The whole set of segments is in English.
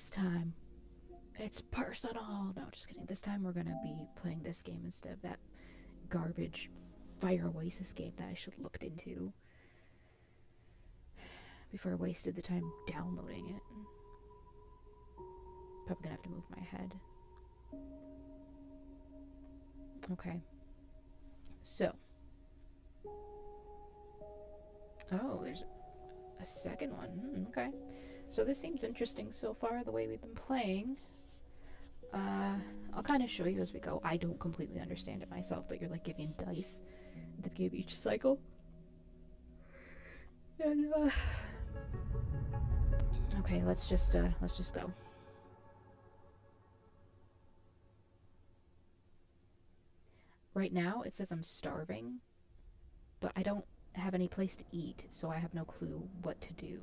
this time it's personal. No, just kidding. This time we're gonna be playing this game instead of that garbage Fire Oasis game that I should have looked into before I wasted the time downloading it. Probably gonna have to move my head. Okay. So. Oh, there's a second one. Okay. So this seems interesting so far, the way we've been playing. I'll kind of show you as we go. I don't completely understand it myself, but you're like giving dice at the beginning of each cycle. And okay, let's just go. Right now it says I'm starving, but I don't have any place to eat, so I have no clue what to do.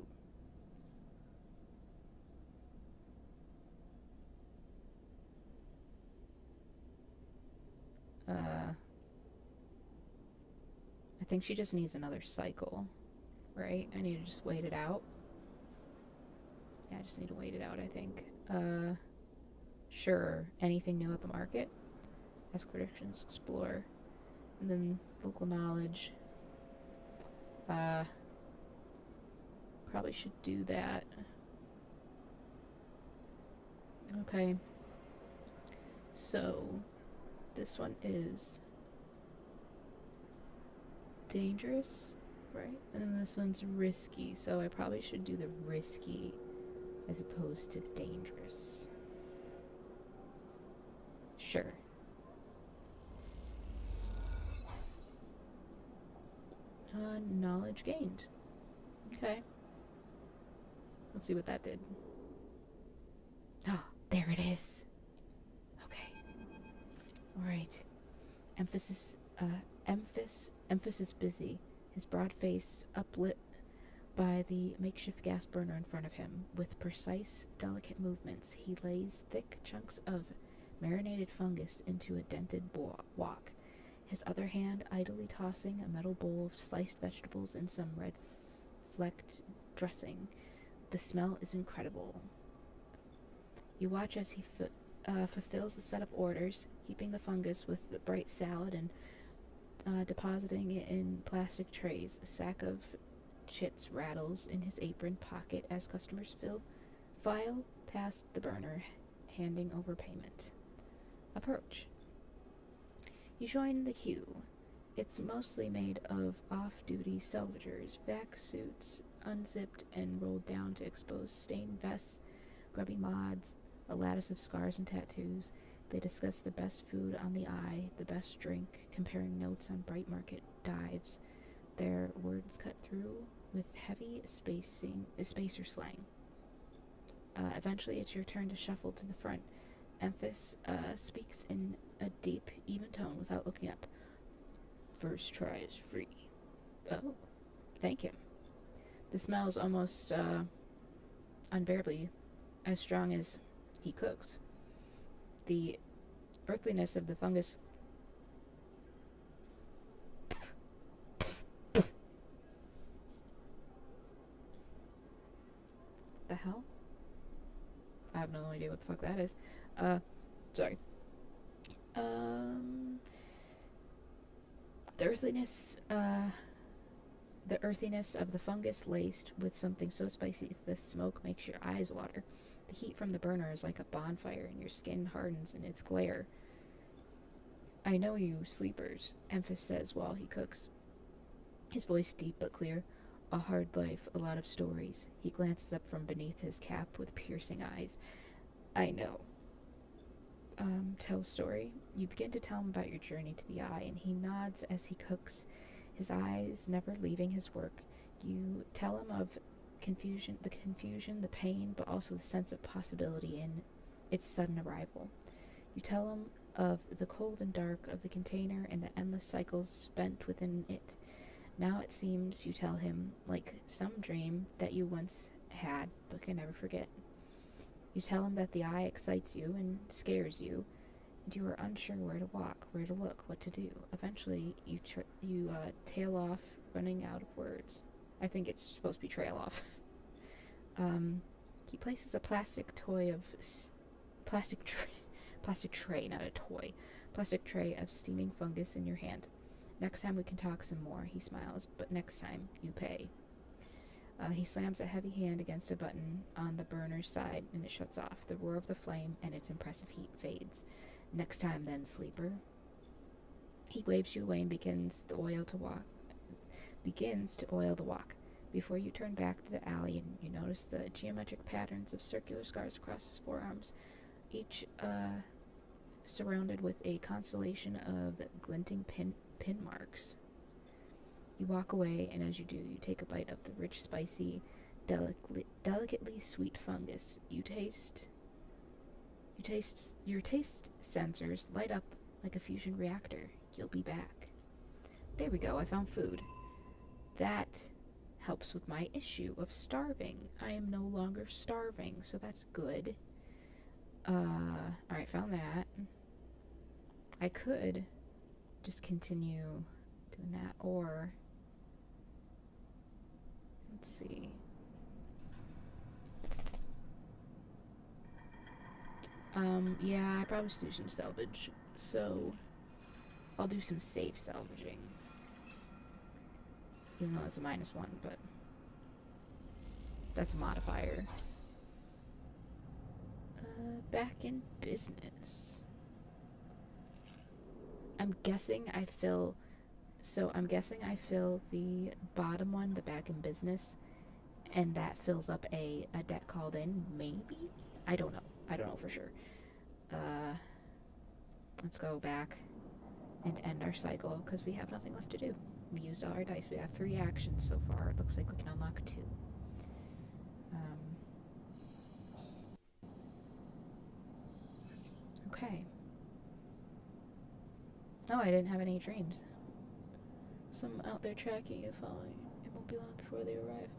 I think she just needs another cycle, right? I need to just wait it out. Yeah, I just need to wait it out, I think. Sure. Anything new at the market? Ask predictions, explore. And then local knowledge. Probably should do that. Okay. So, this one is dangerous, right? And then this one's risky, so I probably should do the risky as opposed to dangerous. Sure. Knowledge gained. Okay. Let's see what that did. Ah, there it is. Okay. Alright. Emphasis busy, his broad face uplit by the makeshift gas burner in front of him. With precise, delicate movements, he lays thick chunks of marinated fungus into a dented wok, his other hand idly tossing a metal bowl of sliced vegetables and some red flecked dressing. The smell is incredible. You watch as he fulfills a set of orders, heaping the fungus with the bright salad and depositing it in plastic trays. A sack of chits rattles in his apron pocket as customers file past the burner, handing over payment. Approach. You join the queue. It's mostly made of off-duty salvagers, vac suits unzipped and rolled down to expose stained vests, grubby mods, a lattice of scars and tattoos. They discuss the best food on the eye, the best drink, comparing notes on bright market dives, their words cut through with heavy spacer slang. Eventually, it's your turn to shuffle to the front. Emphas speaks in a deep, even tone without looking up. First try is free. Oh, thank him. The smell is almost unbearably as strong as he cooks. The earthliness of the fungus the hell? I have no idea what the fuck that is. Sorry. The earthiness of the fungus laced with something so spicy the smoke makes your eyes water. The heat from the burner is like a bonfire and your skin hardens in its glare. I know you sleepers, Emphas says while he cooks. His voice deep but clear. A hard life, a lot of stories. He glances up from beneath his cap with piercing eyes. I know. Tell a story. You begin to tell him about your journey to the eye, and he nods as he cooks, his eyes never leaving his work. You tell him of the pain, but also the sense of possibility in its sudden arrival. You tell him of the cold and dark of the container and the endless cycles spent within it. Now it seems you tell him, like some dream that you once had but can never forget. You tell him that the eye excites you and scares you, and you are unsure where to walk, where to look, what to do. Eventually, you tail off, running out of words. I think it's supposed to be trail off. He places a plastic toy of plastic tray, plastic tray, not a toy, plastic tray of steaming fungus in your hand. Next time we can talk some more, he smiles, but next time you pay. He slams a heavy hand against a button on the burner's side and it shuts off. The roar of the flame and its impressive heat fades. Next time then, sleeper. He waves you away and begins to oil the walk. Before you turn back to the alley and you notice the geometric patterns of circular scars across his forearms, each surrounded with a constellation of glinting pin marks. You walk away, and as you do, you take a bite of the rich, spicy, delicately sweet fungus. Your taste sensors light up like a fusion reactor. You'll be back. There we go, I found food. That helps with my issue of starving. I am no longer starving, so that's good. Alright, found that. I could just continue doing that, or let's see. Yeah, I probably should do some salvage. So, I'll do some safe salvaging. Even though it's a -1, but that's a modifier. Back in business. I'm guessing I fill the bottom one, the back in business, and that fills up a debt called in, maybe? I don't know for sure. Let's go back and end our cycle, because we have nothing left to do. We used all our dice. We have 3 actions so far. It looks like we can unlock 2. Okay. Oh, I didn't have any dreams. Some out there tracking you, following. It won't be long before they arrive.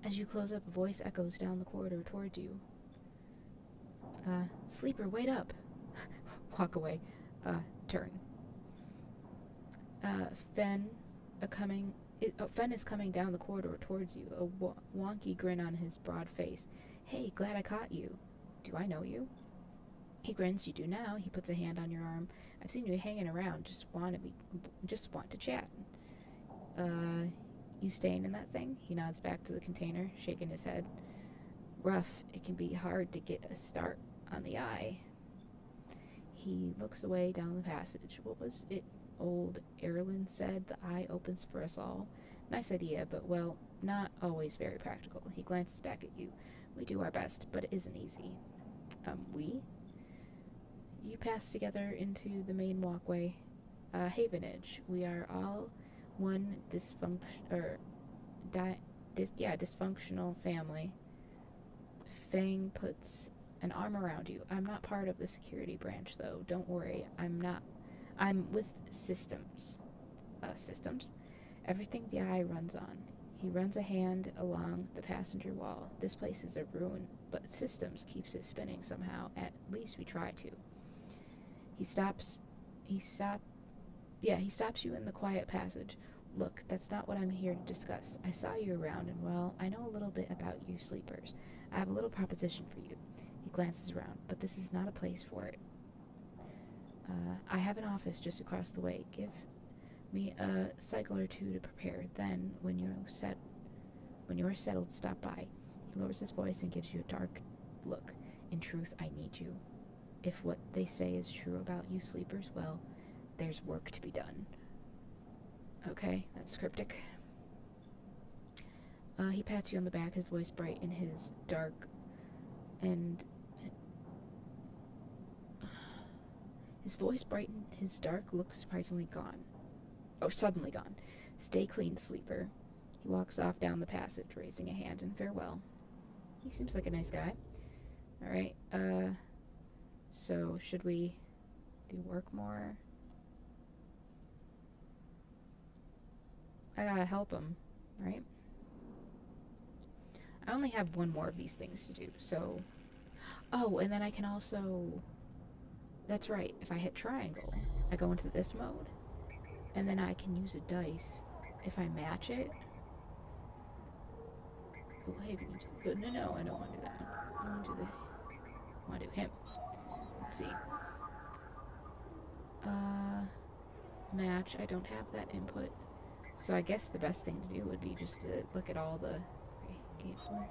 As you close up, a voice echoes down the corridor towards you. Sleeper, wait up! Walk away. Turn. Fen is coming down the corridor towards you, a wonky grin on his broad face. Hey, glad I caught you. Do I know you? He grins. You do now. He puts a hand on your arm. I've seen you hanging around. Just want to chat. You staying in that thing? He nods back to the container, shaking his head. Rough. It can be hard to get a start on the eye. He looks away down the passage. What was it old Erlen said? The eye opens for us all. Nice idea, but, well, not always very practical. He glances back at you. We do our best, but it isn't easy. We? You pass together into the main walkway. Havenage. We are all one dysfunctional family. Fang puts an arm around you. I'm not part of the security branch, though. Don't worry. I'm with systems. Systems? Everything the eye runs on. He runs a hand along the passenger wall. This place is a ruin, but systems keeps it spinning somehow. At least we try to. He stops you in the quiet passage. Look, that's not what I'm here to discuss. I saw you around, and, well, I know a little bit about you sleepers. I have a little proposition for you. He glances around, but this is not a place for it. I have an office just across the way. Give me a cycle or 2 to prepare. Then, when you're settled, stop by. He lowers his voice and gives you a dark look. In truth, I need you. If what they say is true about you sleepers, well, there's work to be done. Okay, that's cryptic. He pats you on the back, his voice bright in his dark, and his dark look surprisingly gone. Oh, suddenly gone. Stay clean, sleeper. He walks off down the passage, raising a hand in farewell. He seems like a nice guy. Alright, so should we do work more? I gotta help him, right? I only have 1 more of these things to do, so... Oh, and then I can also... That's right, if I hit triangle, I go into this mode, and then I can use a dice. If I match it, Oh, Haven. No, I don't want to do that one. I want to do I want to do him. Let's see. Match. I don't have that input. So I guess the best thing to do would be just to look at all the... Okay, gate 4.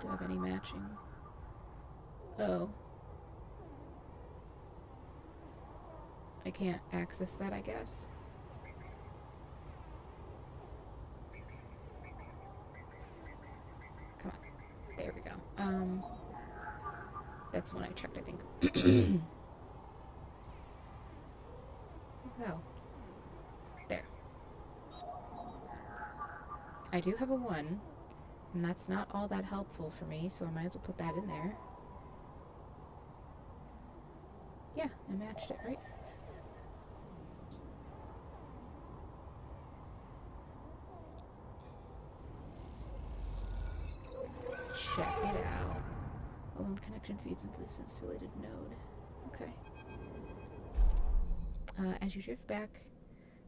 Do I have any matching? Oh. I can't access that, I guess. Come on. There we go. That's when I checked, I think. So. There. I do have a 1, and that's not all that helpful for me, so I might as well put that in there. Yeah, I matched it, right? Check it out. Alone connection feeds into this insulated node. Okay. As you drift back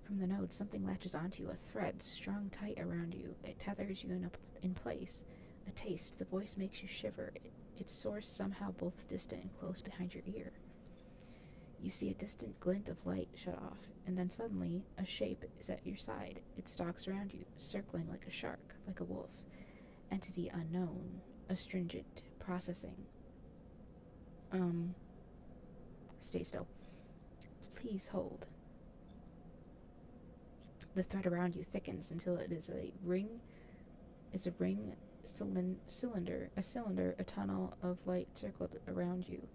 from the node, something latches onto you, a thread strung tight around you. It tethers you in place. A taste. The voice makes you shiver. Its source somehow both distant and close behind your ear. You see a distant glint of light shut off, and then suddenly a shape is at your side. It stalks around you, circling like a shark, like a wolf. Entity unknown. Astringent. Processing. Stay still. Please hold. The thread around you thickens until it is a cylinder, a tunnel of light circled around you.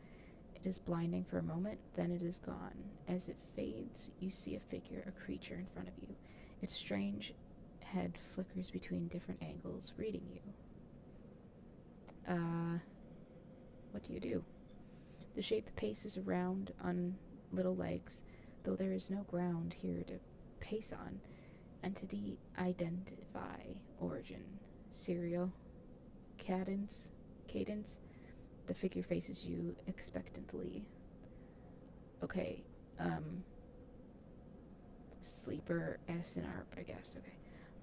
It is blinding for a moment, then it is gone. As it fades, you see a figure, a creature in front of you. Its strange head flickers between different angles, reading you. What do you do? The shape paces around on little legs, though there is no ground here to pace on. Entity identify. Origin. Serial. Cadence. The figure faces you expectantly. Okay, sleeper, S and ARP, I guess, okay.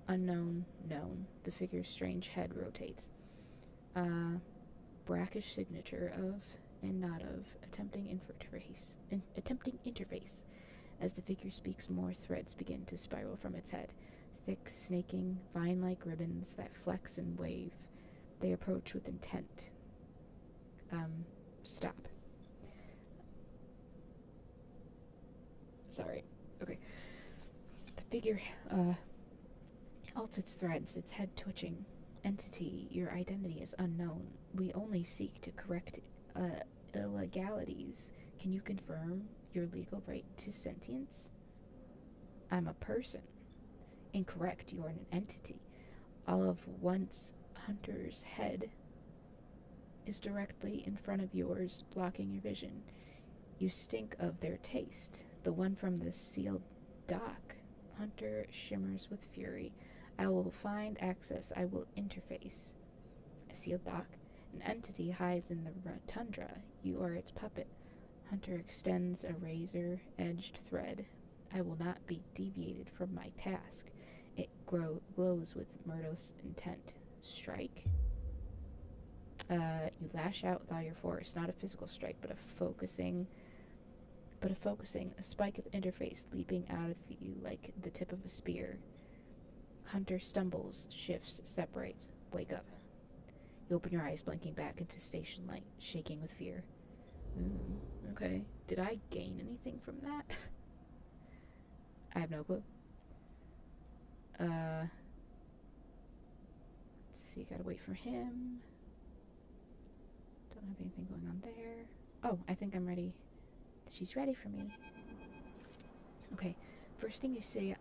Unknown, known. The figure's strange head rotates. Brackish signature of and not of. Attempting interface. As the figure speaks, more threads begin to spiral from its head. Thick, snaking, vine-like ribbons that flex and wave. They approach with intent. Stop. Sorry. Okay. The figure, halts its threads, its head twitching. Entity, your identity is unknown. We only seek to correct, illegalities. Can you confirm your legal right to sentience? I'm a person. Incorrect, you are an entity. All of once Hunter's head is directly in front of yours, blocking your vision. You stink of their taste. The one from the sealed dock. Hunter shimmers with fury. I will find access. I will interface. A sealed dock. An entity hides in the tundra. You are its puppet. Hunter extends a razor-edged thread. I will not be deviated from my task. It glows with murderous intent. Strike. You lash out with all your force. Not a physical strike, but a focusing, a spike of interface leaping out of you like the tip of a spear. Hunter stumbles, shifts, separates. Wake up. You open your eyes, blinking back into station light, shaking with fear. Okay. Did I gain anything from that? I have no clue. Let's see, gotta wait for him. Don't have anything going on there. Oh, I think I'm ready. She's ready for me. Okay, first thing you see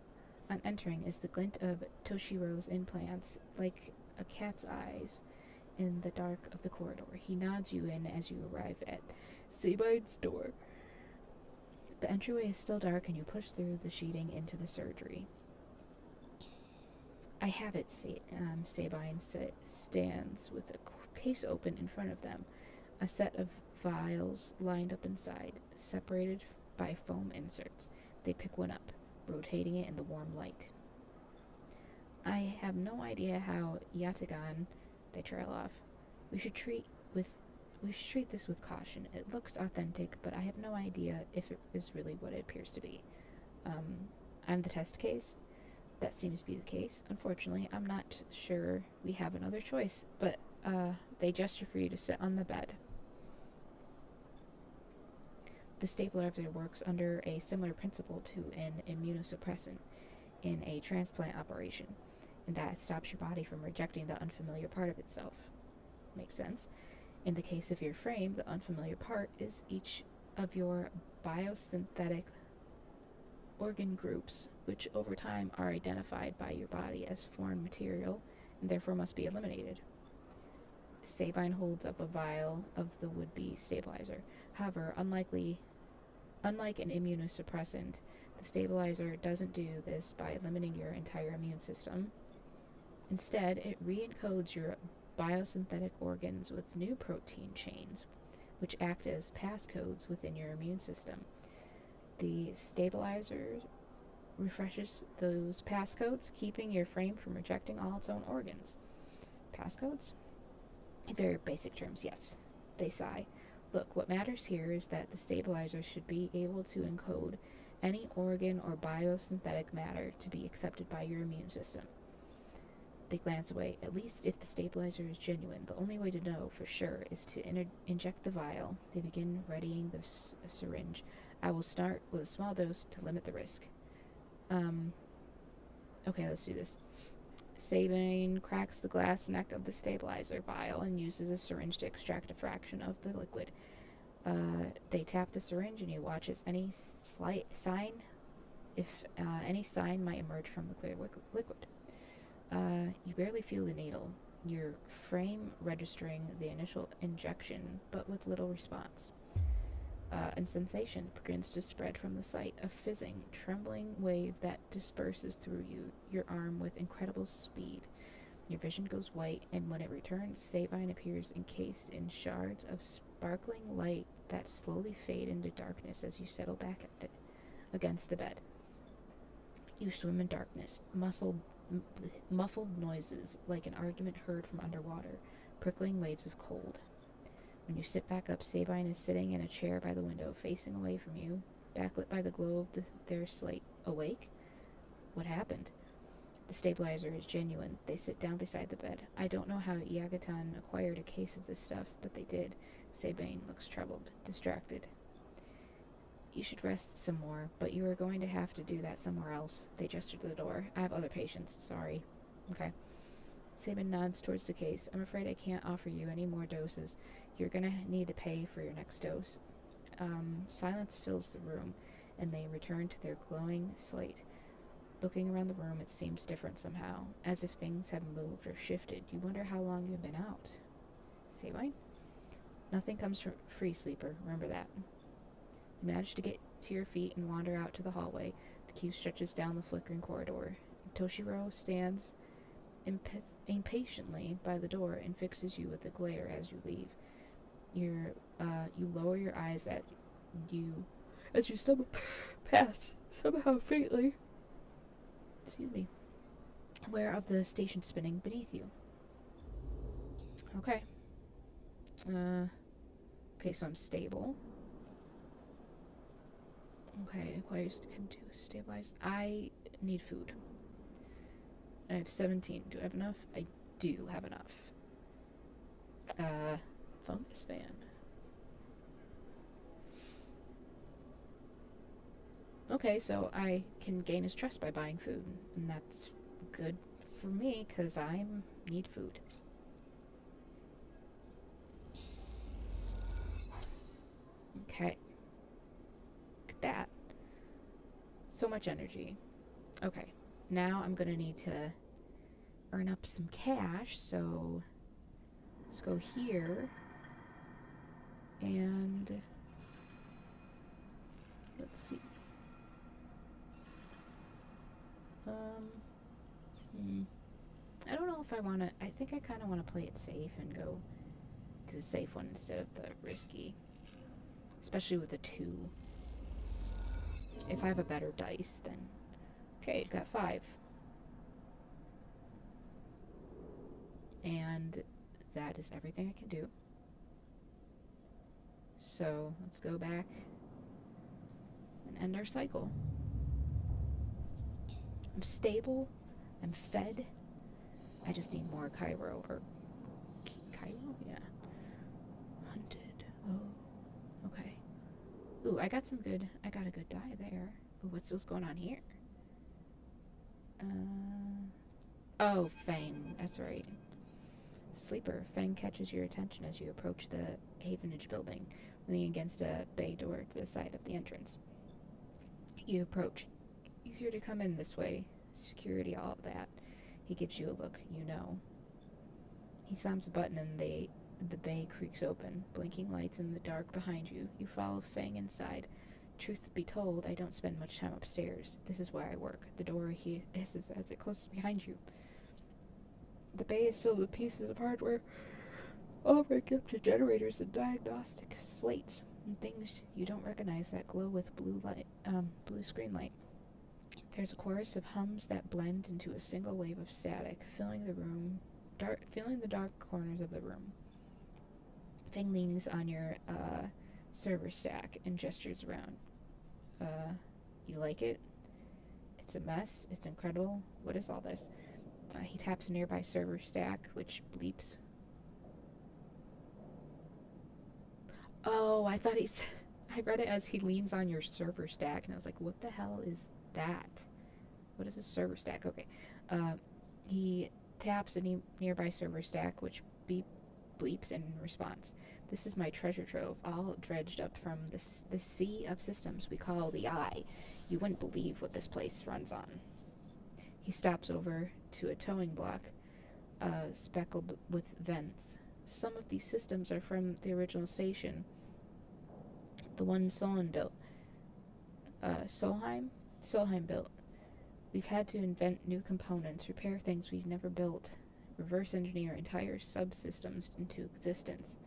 on entering is the glint of Toshiro's implants, like a cat's eyes in the dark of the corridor. He nods you in as you arrive at Sabine's door. The entryway is still dark and you push through the sheeting into the surgery. I have it, Sabine stands with a case open in front of them. A set of vials lined up inside, separated by foam inserts. They pick one up, rotating it in the warm light. I have no idea how Yatagan They trail off. We should treat with we should treat this with caution. It looks authentic, but I have no idea if it is really what it appears to be. I'm the test case. That seems to be the case. Unfortunately, I'm not sure we have another choice, but they gesture for you to sit on the bed. The stabilizer works under a similar principle to an immunosuppressant in a transplant operation, and that stops your body from rejecting the unfamiliar part of itself. Makes sense. In the case of your frame, the unfamiliar part is each of your biosynthetic organ groups, which over time are identified by your body as foreign material and therefore must be eliminated. Sabine holds up a vial of the would-be stabilizer. However, unlike an immunosuppressant, the stabilizer doesn't do this by limiting your entire immune system. Instead, it re-encodes your biosynthetic organs with new protein chains, which act as passcodes within your immune system. The stabilizer refreshes those passcodes, keeping your frame from rejecting all its own organs. Passcodes? In very basic terms, yes. They sigh. Look, what matters here is that the stabilizer should be able to encode any organ or biosynthetic matter to be accepted by your immune system. They glance away. At least if the stabilizer is genuine, the only way to know for sure is to inject the vial. They begin readying the syringe. I will start with a small dose to limit the risk. Okay, let's do this. Sabine cracks the glass neck of the stabilizer vial and uses a syringe to extract a fraction of the liquid. They tap the syringe and you watch as any sign might emerge from the clear liquid. You barely feel the needle, your frame registering the initial injection, but with little response. And sensation begins to spread from the site, a fizzing, trembling wave that disperses through your arm with incredible speed. Your vision goes white, and when it returns, Sabine appears encased in shards of sparkling light that slowly fade into darkness as you settle back against the bed. You swim in darkness, muffled noises like an argument heard from underwater, prickling waves of cold. When you sit back up, Sabine is sitting in a chair by the window, facing away from you, backlit by the glow of their slate. Awake? What happened? The stabilizer is genuine. They sit down beside the bed. I don't know how Yagatan acquired a case of this stuff, but they did. Sabine looks troubled, distracted. You should rest some more, but you are going to have to do that somewhere else. They gesture to the door. I have other patients. Sorry. Okay. Sabine nods towards the case. I'm afraid I can't offer you any more doses. You're gonna need to pay for your next dose. Silence fills the room, and they return to their glowing slate. Looking around the room, it seems different somehow, as if things have moved or shifted. You wonder how long you've been out. Sabine? Nothing comes for free, sleeper. Remember that. You manage to get to your feet and wander out to the hallway. The queue stretches down the flickering corridor. Toshiro stands impatiently by the door and fixes you with a glare as you leave. You lower your eyes as you stumble past, somehow faintly, aware of the station spinning beneath you. Okay. Okay, so I'm stable. Okay, acquires can do stabilize. I need food. I have 17. Do I have enough? I do have enough. Fungus fan. Okay, so I can gain his trust by buying food, and that's good for me, because I need food. Okay. Look at that. So much energy. Okay. Now I'm gonna need to earn up some cash, so let's go here. And let's see. I don't know if I want to. I think I kind of want to play it safe and go to the safe one instead of the risky. Especially with a 2. If I have a better dice, then... Okay, got 5. And that is everything I can do. So let's go back and end our cycle. I'm stable. I'm fed. I just need more Cairo. Or Cairo? Yeah. Hunted. Oh. Okay. Ooh, I got a good dye there. Ooh, what's going on here? Oh, Fang. That's right. Sleeper. Fang catches your attention as you approach the Havenage building, leaning against a bay door to the side of the entrance. You approach. Easier to come in this way. Security, all that. He gives you a look. You know. He slams a button and the bay creaks open, blinking lights in the dark behind you. You follow Fang inside. Truth be told, I don't spend much time upstairs. This is where I work. The door hisses as it closes behind you. The bay is filled with pieces of hardware, all break up to generators and diagnostic slates, and things you don't recognize that glow with blue screen light. There's a chorus of hums that blend into a single wave of static, filling the dark corners of the room. Fang leans on your server stack and gestures around. You like it? It's a mess. It's incredible. What is all this? He taps a nearby server stack, which bleeps. Oh, I thought I read it as he leans on your server stack, and I was like, what the hell is that? What is a server stack? Okay. He taps a nearby server stack, which bleeps in response. This is my treasure trove, all dredged up from the sea of systems we call the Eye. You wouldn't believe what this place runs on. He stops over to a towing block, speckled with vents. Some of these systems are from the original station, the one Solheim built. Solheim built. We've had to invent new components, repair things we've never built, reverse engineer entire subsystems into existence.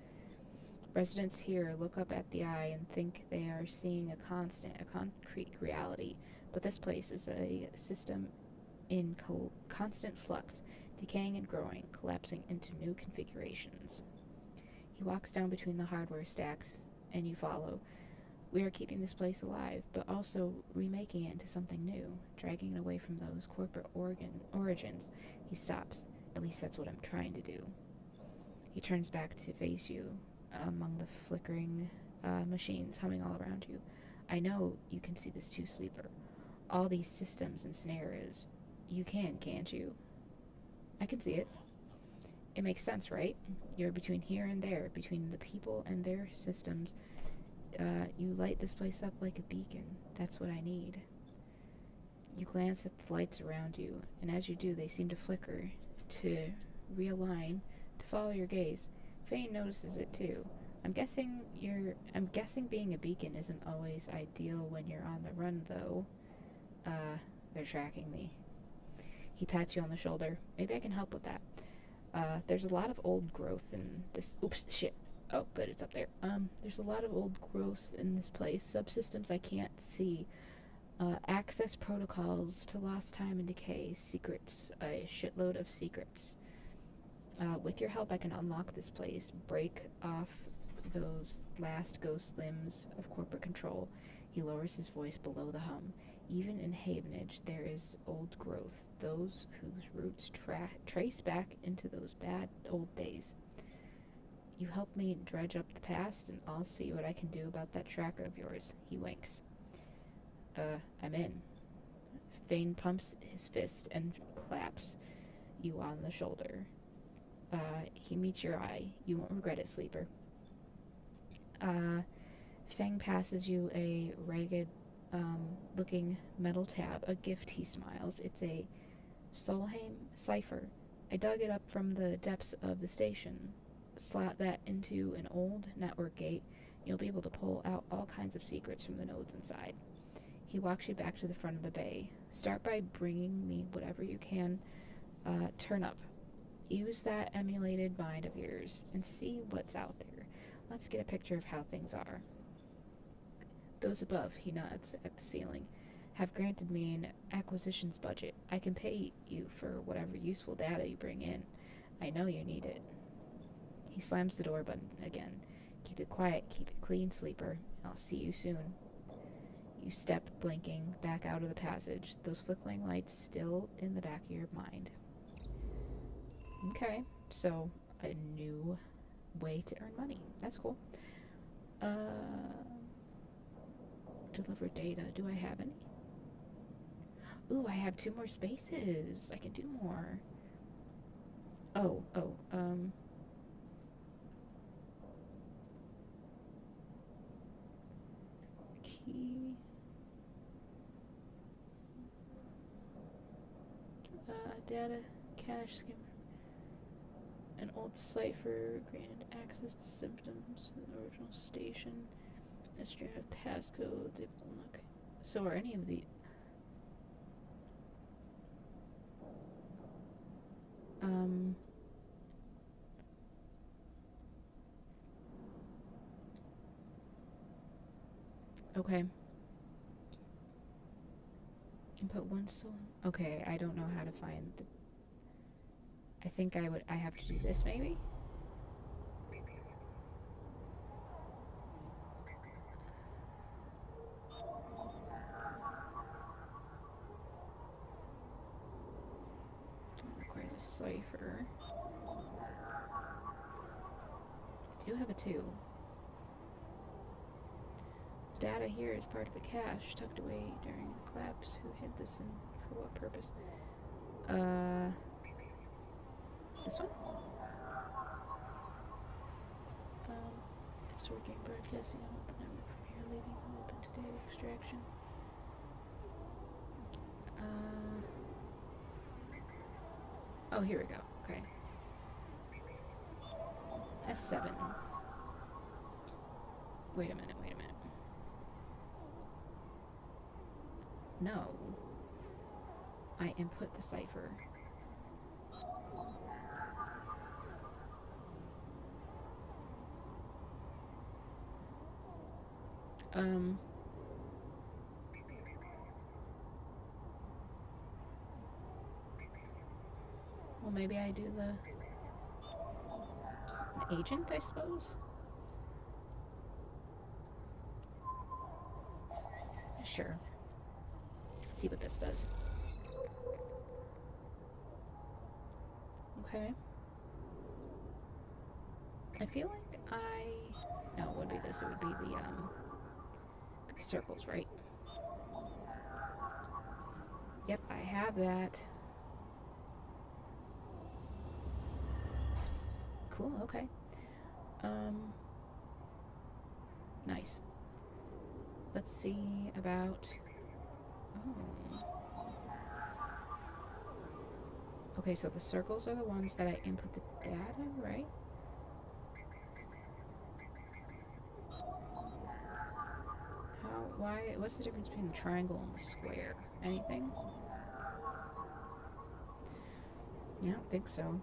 Residents here look up at the Eye and think they are seeing a concrete reality, but this place is a system in constant flux, decaying and growing, collapsing into new configurations. He walks down between the hardware stacks, and you follow. We are keeping this place alive, but also remaking it into something new, dragging it away from those corporate origins. He stops. At least that's what I'm trying to do. He turns back to face you, among the flickering machines humming all around you. I know you can see this too, Sleeper. All these systems and scenarios. You can't you? I can see it. It makes sense, right? You're between here and there, between the people and their systems. You light this place up like a beacon. That's what I need. You glance at the lights around you, and as you do, they seem to flicker, to realign, to follow your gaze. Fane notices it too. I'm guessing being a beacon isn't always ideal when you're on the run, though. They're tracking me. He pats you on the shoulder. Maybe I can help with that. There's a lot of old growth in this. Oops, shit. Oh, good, it's up there. There's a lot of old growth in this place. Subsystems I can't see. Access protocols to lost time and decay. Secrets. A shitload of secrets. With your help, I can unlock this place. Break off those last ghost limbs of corporate control. He lowers his voice below the hum. Even in Havenage, there is old growth. Those whose roots trace back into those bad old days. You help me dredge up the past, and I'll see what I can do about that tracker of yours. He winks. I'm in. Fane pumps his fist and claps you on the shoulder. He meets your eye. You won't regret it, Sleeper. Fang passes you a ragged, looking metal tab, a gift. He smiles. It's a Solheim cipher. I dug it up from the depths of the station. Slot that into an old network gate. You'll be able to pull out all kinds of secrets from the nodes inside. He walks you back to the front of the bay. Start by bringing me whatever you can turn up. Use that emulated mind of yours and see what's out there. Let's get a picture of how things are. Those above, he nods at the ceiling, have granted me an acquisitions budget. I can pay you for whatever useful data you bring in. I know you need it. He slams the door button again. Keep it quiet, keep it clean, sleeper. I'll see you soon. You step, blinking, back out of the passage, those flickering lights still in the back of your mind. Okay, so a new way to earn money. That's cool. Deliver data. Do I have any? Ooh, I have 2 more spaces. I can do more. Key. Data, cache, skimmer. An old cipher granted access to symptoms of the original station. A string of passcodes. Look. So are any of the... Okay. Input 1 soul. Okay, I don't know how to find the... I think I have to do this, maybe? It requires a cipher. I do have a 2. The data here is part of a cache tucked away during the collapse. Who hid this and for what purpose? This one? It's working, broadcasting on open network from here, leaving open to data extraction. Oh, here we go. Okay. S7. Wait a minute. No. I input the cipher. Well, maybe I do an agent, I suppose? Sure. Let's see what this does. Okay. I feel like no, it would be this. It would be the circles, right? Yep, I have that. Cool, okay. Nice. Let's see about... Oh. Okay, so the circles are the ones that I input the data, right? What's the difference between the triangle and the square? Anything? I don't think so.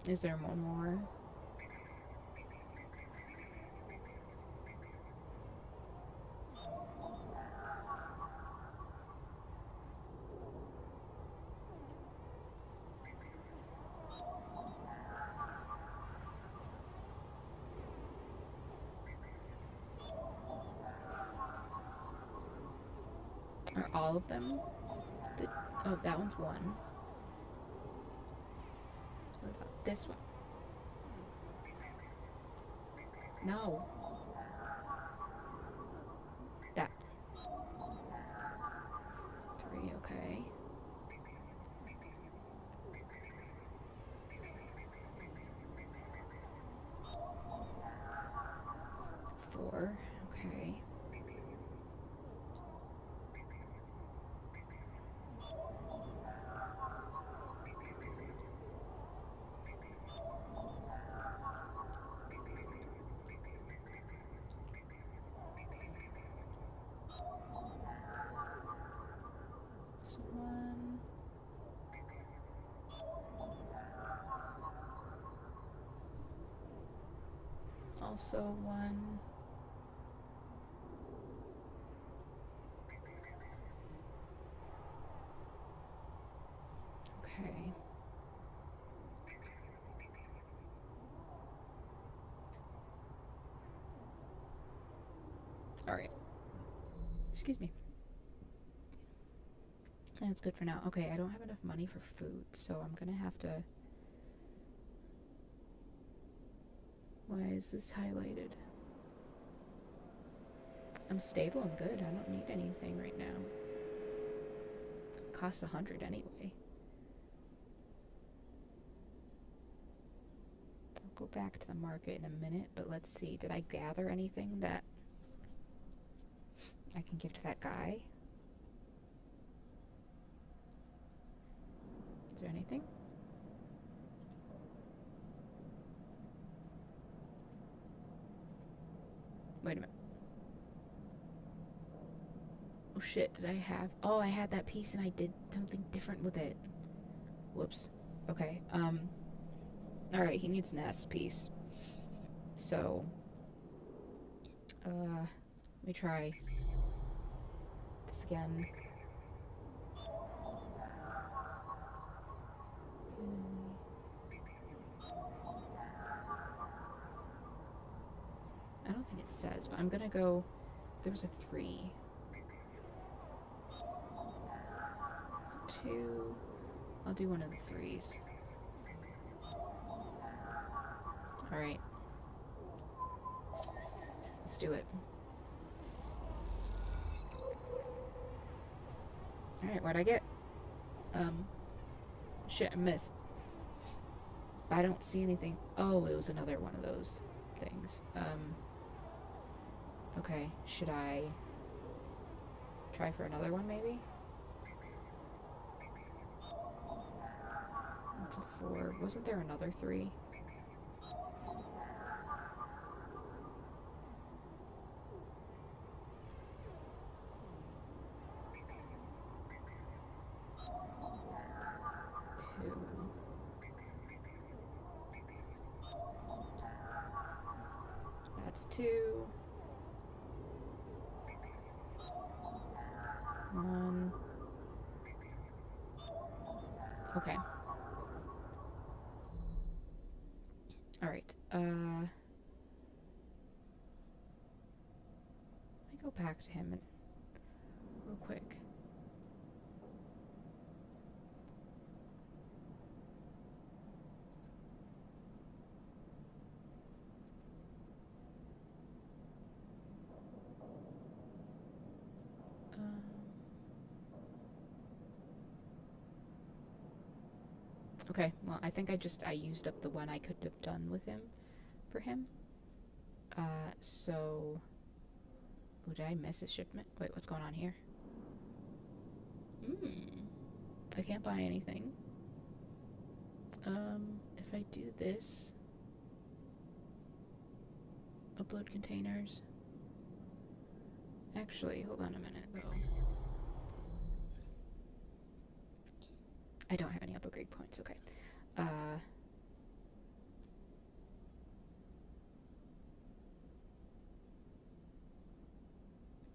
Is there one more? Are all of them? Oh, that one's 1. What about this one? No. That. 3, okay. 4, okay. It's 1. Also 1. Okay. Alright. Excuse me. That's good for now. Okay, I don't have enough money for food, so I'm gonna have to... Why is this highlighted? I'm stable and good. I don't need anything right now. It costs 100 anyway. I'll go back to the market in a minute, but let's see. Did I gather anything that I can give to that guy? Is there anything? Wait a minute. Oh shit, did I have... Oh, I had that piece and I did something different with it. Whoops. Okay, alright, he needs an S piece. So... let me try this again. I don't think it says, but I'm gonna go... There was a 3. 2... I'll do one of the 3s. Alright. Let's do it. Alright, what'd I get? Shit, I missed. I don't see anything. Oh, it was another one of those things. Okay, should I try for another one, maybe? That's a 4. Wasn't there another 3? That's 2. 1. Okay. Alright, let me go back to him and real quick. Okay, well, I think I used up the one I could have done with him, for him. So... Oh, did I miss a shipment? Wait, what's going on here? I can't buy anything. If I do this... Upload containers... Actually, hold on a minute, though. I don't have any upgrade points, okay. I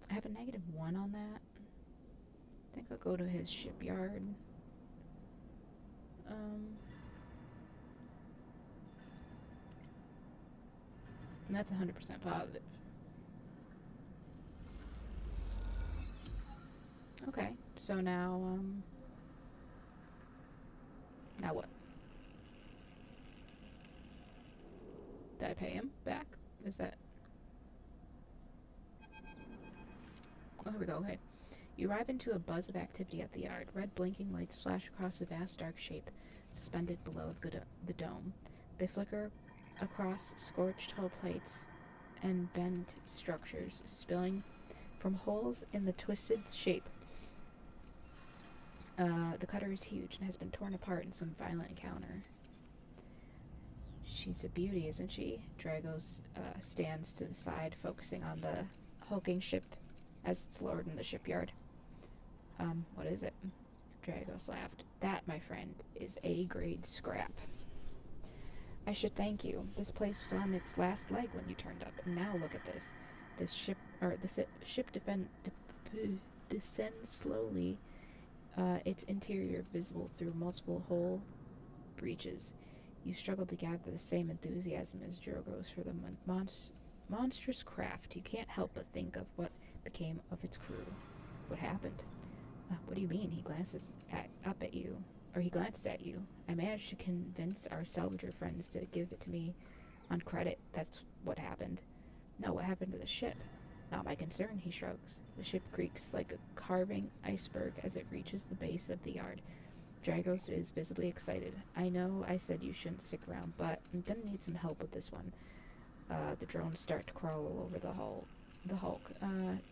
have a -1 on that. I think I'll go to his shipyard. And that's 100% positive. Okay, so now, now what? Did I pay him back? Is that... Oh, here we go, okay. You arrive into a buzz of activity at the yard. Red blinking lights flash across a vast dark shape suspended below the dome. They flicker across scorched hull plates and bent structures, spilling from holes in the twisted shape. The cutter is huge and has been torn apart in some violent encounter. She's a beauty, isn't she? Dragos stands to the side, focusing on the hulking ship as it's lowered in the shipyard. What is it? Dragos laughed. That, my friend, is A-grade scrap. I should thank you. This place was on its last leg when you turned up, and now look at this. The ship descends slowly its interior visible through multiple hull breaches. You struggle to gather the same enthusiasm as Drogo's for the monstrous craft. You can't help but think of what became of its crew. What happened? What do you mean? He glances up at you. Or he glanced at you. I managed to convince our salvager friends to give it to me on credit. That's what happened. No, what happened to the ship? Not my concern, he shrugs. The ship creaks like a carving iceberg as it reaches the base of the yard. Dragos is visibly excited. I know I said you shouldn't stick around, but I'm gonna need some help with this one. The drones start to crawl all over the Hulk.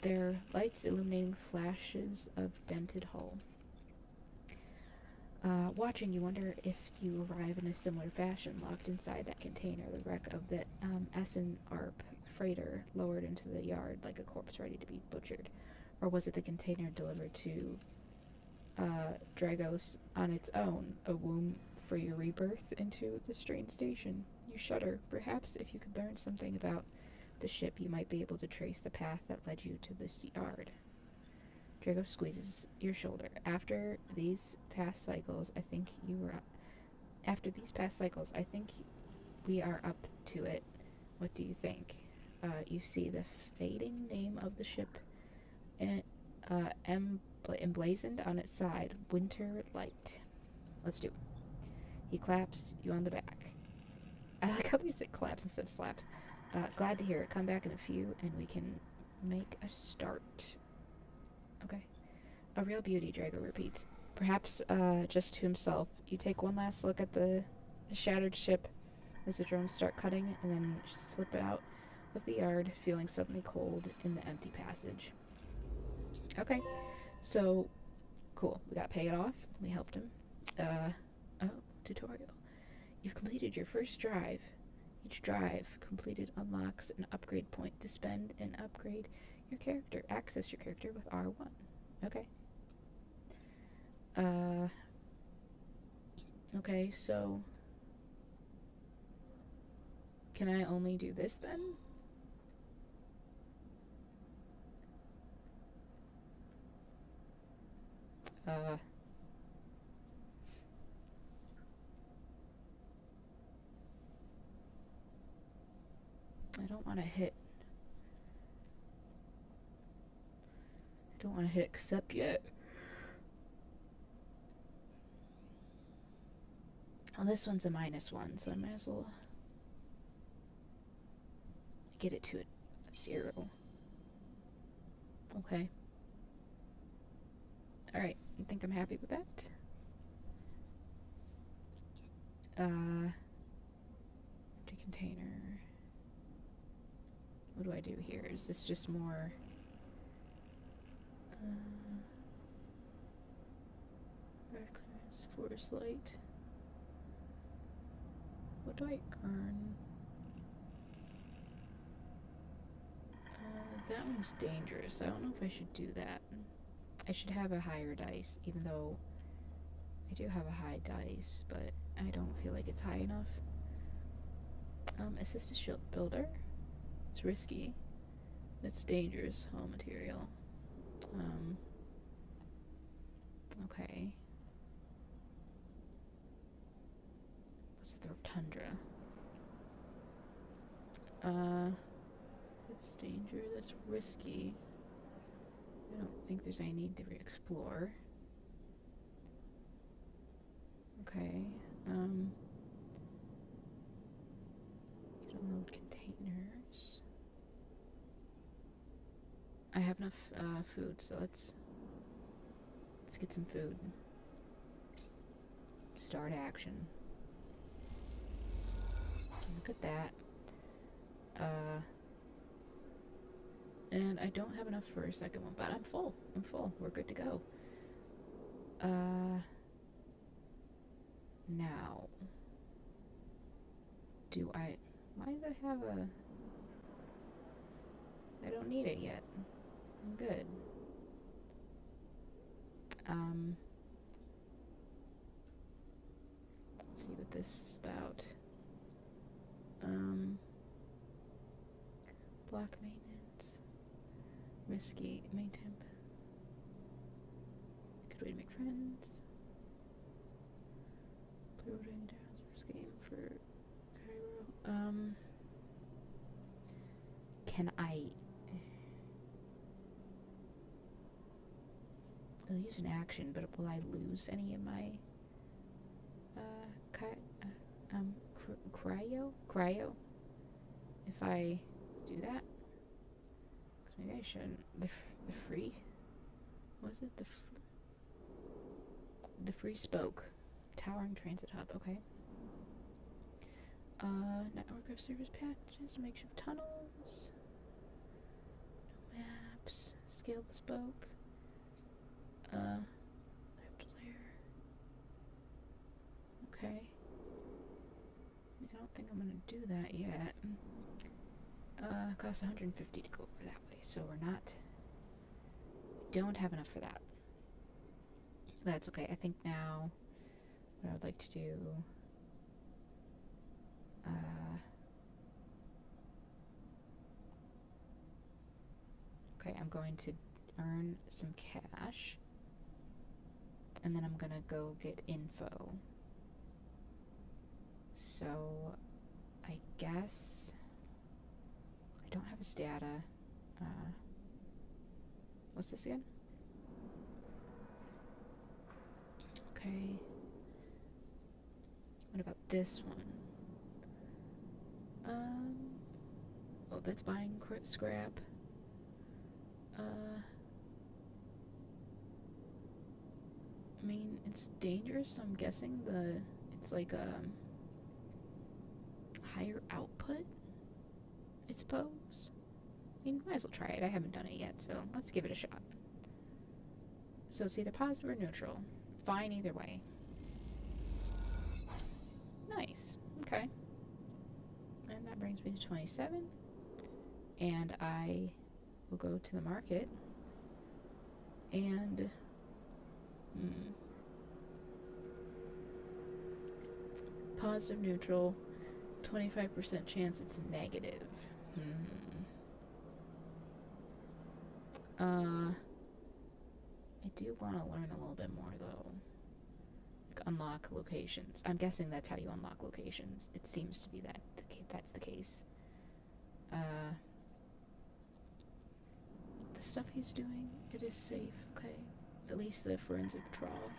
Their lights illuminating flashes of dented hull. Watching, you wonder if you arrive in a similar fashion, locked inside that container, the wreck of the Essen Arp freighter lowered into the yard like a corpse ready to be butchered. Or was it the container delivered to Dragos on its own, a womb for your rebirth into the strange station? You shudder. Perhaps if you could learn something about the ship, you might be able to trace the path that led you to this yard. Drago squeezes your shoulder. After these past cycles, I think we are up to it. What do you think? You see the fading name of the ship emblazoned on its side, Winter Light. Let's do it. He claps you on the back. I like how they say claps instead of slaps. Glad to hear it. Come back in a few and we can make a start. Okay. A real beauty, Drago repeats. Perhaps just to himself. You take one last look at the shattered ship as the drones start cutting and then slip out of the yard, feeling suddenly cold in the empty passage. Okay. So, cool. We got paid off. We helped him. Tutorial. You've completed your first drive. Each drive completed unlocks an upgrade point to spend and upgrade your character. Access your character with R1. Okay. Okay, so can I only do this then? I don't want to hit accept yet. Well, this one's a -1, so I might as well get it to a 0. Okay. Alright, I think I'm happy with that. Empty container. What do I do here? Is this just more... red clearance, forest light. What do I earn? That one's dangerous. I don't know if I should do that. I should have a higher dice, even though I do have a high dice, but I don't feel like it's high enough. Assist a ship builder. It's risky. It's dangerous. Hull material. Okay. What's the Tundra? It's danger. That's risky. I don't think there's any need to explore. Okay. Get unload containers. I have enough food, so let's get some food. Start action. Look at that. And I don't have enough for a second one, but I'm full. We're good to go. Now. Why does it have a... I don't need it yet. I'm good. Let's see what this is about. Block maintenance. Risky. Maintain Good way to make friends. Play rotating downs this game for Cairo. Can I... I'll use an action, but will I lose any of my... cryo? If I do that? 'Cause maybe I shouldn't. The free? What was it? The free spoke. Towering transit hub, okay. Network of service patches, makeshift tunnels. No maps. Scale the spoke. Layer. Okay. I don't think I'm gonna do that yet. Costs 150 to go over that way, so we don't have enough for that. But that's okay. I think now what I would like to do, okay, I'm going to earn some cash, and then I'm gonna go get info. So I guess I don't have his data. What's this again? Okay. What about this one? Oh, that's buying scrap. I mean, it's dangerous, so I'm guessing it's like higher output, I suppose. I mean, might as well try it. I haven't done it yet, so let's give it a shot. So it's either positive or neutral. Fine either way. Nice. Okay. And that brings me to 27. And I will go to the market. And... Positive, neutral. 25% chance it's negative. I do want to learn a little bit more, though. Like, unlock locations. I'm guessing that's how you unlock locations. It seems to be that's the case. The stuff he's doing, it is safe, okay? At least the forensic patrol.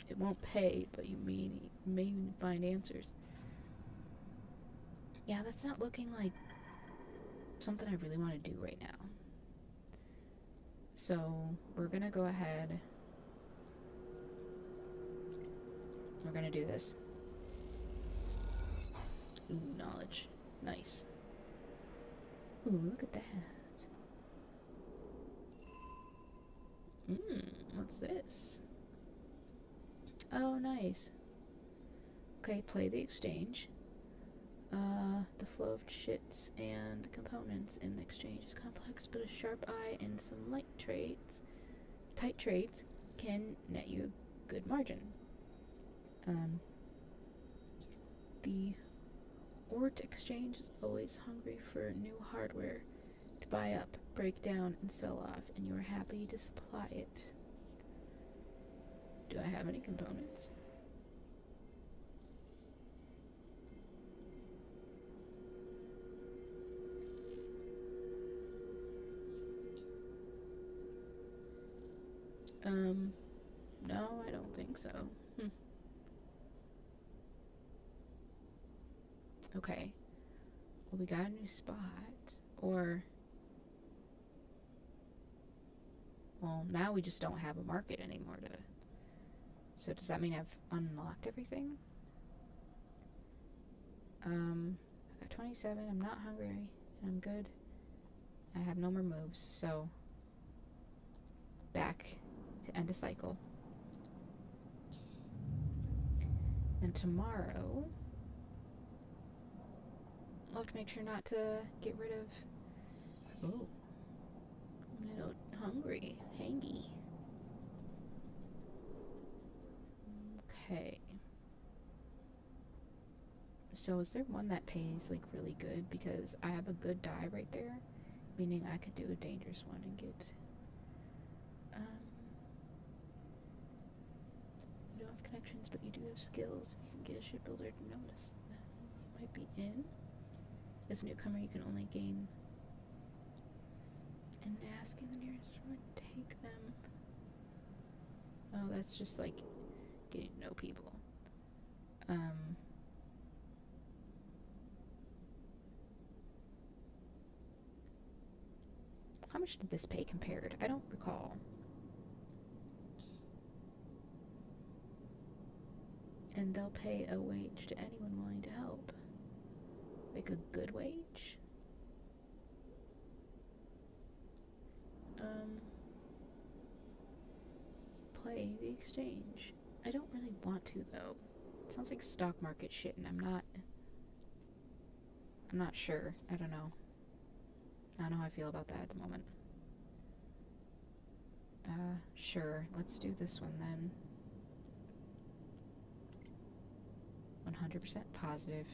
It won't pay, but you may find answers. Yeah, that's not looking like something I really want to do right now. So, we're gonna go ahead. We're gonna do this. Ooh, knowledge. Nice. Ooh, look at that. What's this? Oh, nice. Okay, play the exchange. The flow of chits and components in the exchange is complex, but a sharp eye and some tight trades can net you a good margin. The Ort exchange is always hungry for new hardware to buy up, break down, and sell off, and you are happy to supply it. Do I have any components? No, I don't think so. Okay. Well, we got a new spot. Or... Well, now we just don't have a market anymore to... So does that mean I've unlocked everything? I got 27, I'm not hungry, and I'm good. I have no more moves, so... Back to end a cycle. And tomorrow... I'll have to make sure not to get rid of... Oh. I'm a little hungry. Hangy. Okay. So is there one that pays, like, really good? Because I have a good die right there. Meaning I could do a dangerous one and get... you don't have connections, but you do have skills. If you can get a shipbuilder to notice that you might be in. As a newcomer, you can only gain and asking the nearest would take them. Oh, that's just like getting to know people. How much did this pay compared? I don't recall. And they'll pay a wage to anyone willing to help. Like a good wage? Play the exchange. I don't really want to, though. It sounds like stock market shit, and I'm not sure. I don't know. I don't know how I feel about that at the moment. Sure. Let's do this one then. 100% positive.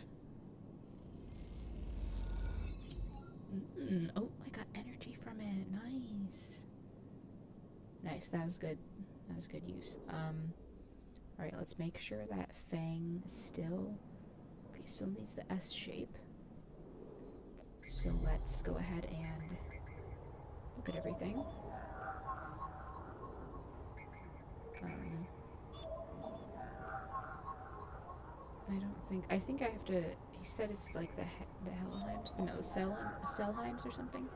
Oh, I got energy from it. Nice. Nice, that was good. That was good use. Alright, let's make sure that Fang still needs the S shape. So let's go ahead and look at everything. I think I have to, he said it's like the Helheims, no, the Selheims or something.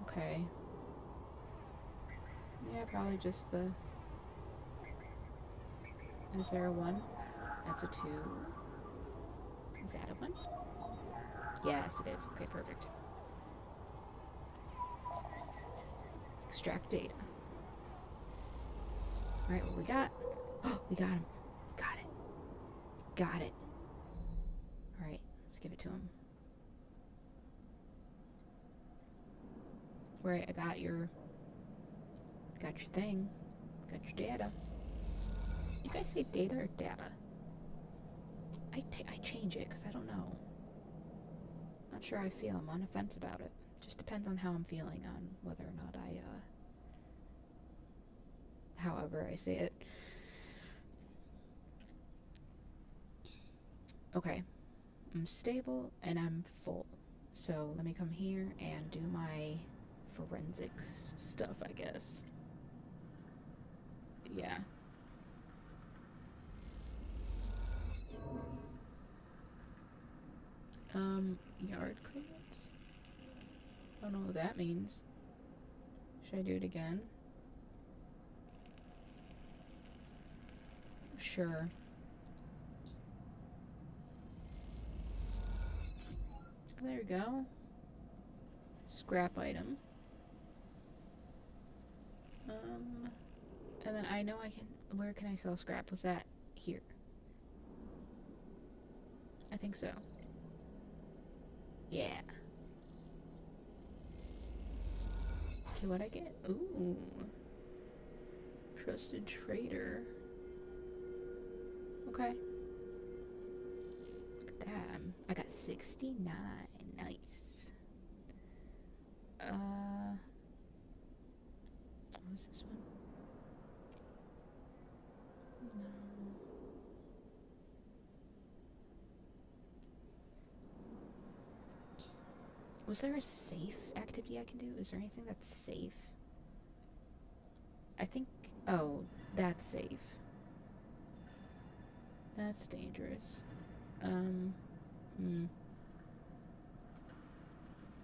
Okay. Yeah, probably just the... Is there a 1? That's a 2. Is that a 1? Yes, it is. Okay, perfect. Extract data. Alright, what we got? Oh, we got him. Got it. Got it. Alright, let's give it to him. Right, I got your thing. Got your data. You guys say data or data? I change it because I don't know. Not sure how I feel. I'm on the fence about it. Just depends on how I'm feeling on whether or not however I say it. Okay. I'm stable and I'm full. So let me come here and do my forensics stuff, I guess. Yeah. Yard clearance? I don't know what that means. Should I do it again? Sure. There we go. Scrap item. And then I know I can... Where can I sell scrap? Was that here? I think so. Yeah. Okay, what'd I get? Ooh. Trusted trader. Okay. Look at that. I got 69. Nice. What was this one? No. Was there a safe activity I can do? Is there anything that's safe? I think... Oh, that's safe. That's dangerous.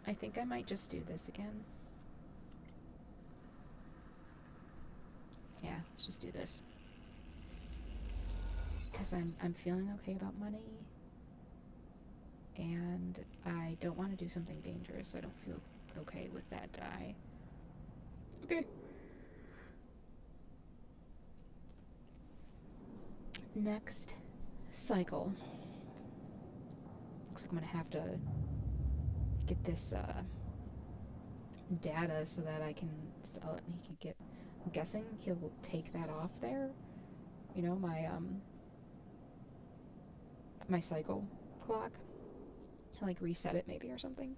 I think I might just do this again. Yeah, let's just do this. Because I'm feeling okay about money. And I don't want to do something dangerous. I don't feel okay with that die. Okay. Next cycle. Looks like I'm gonna have to get this data so that I can sell it and he can get. I'm guessing he'll take that off there. You know, my cycle clock. He'll like reset it maybe or something.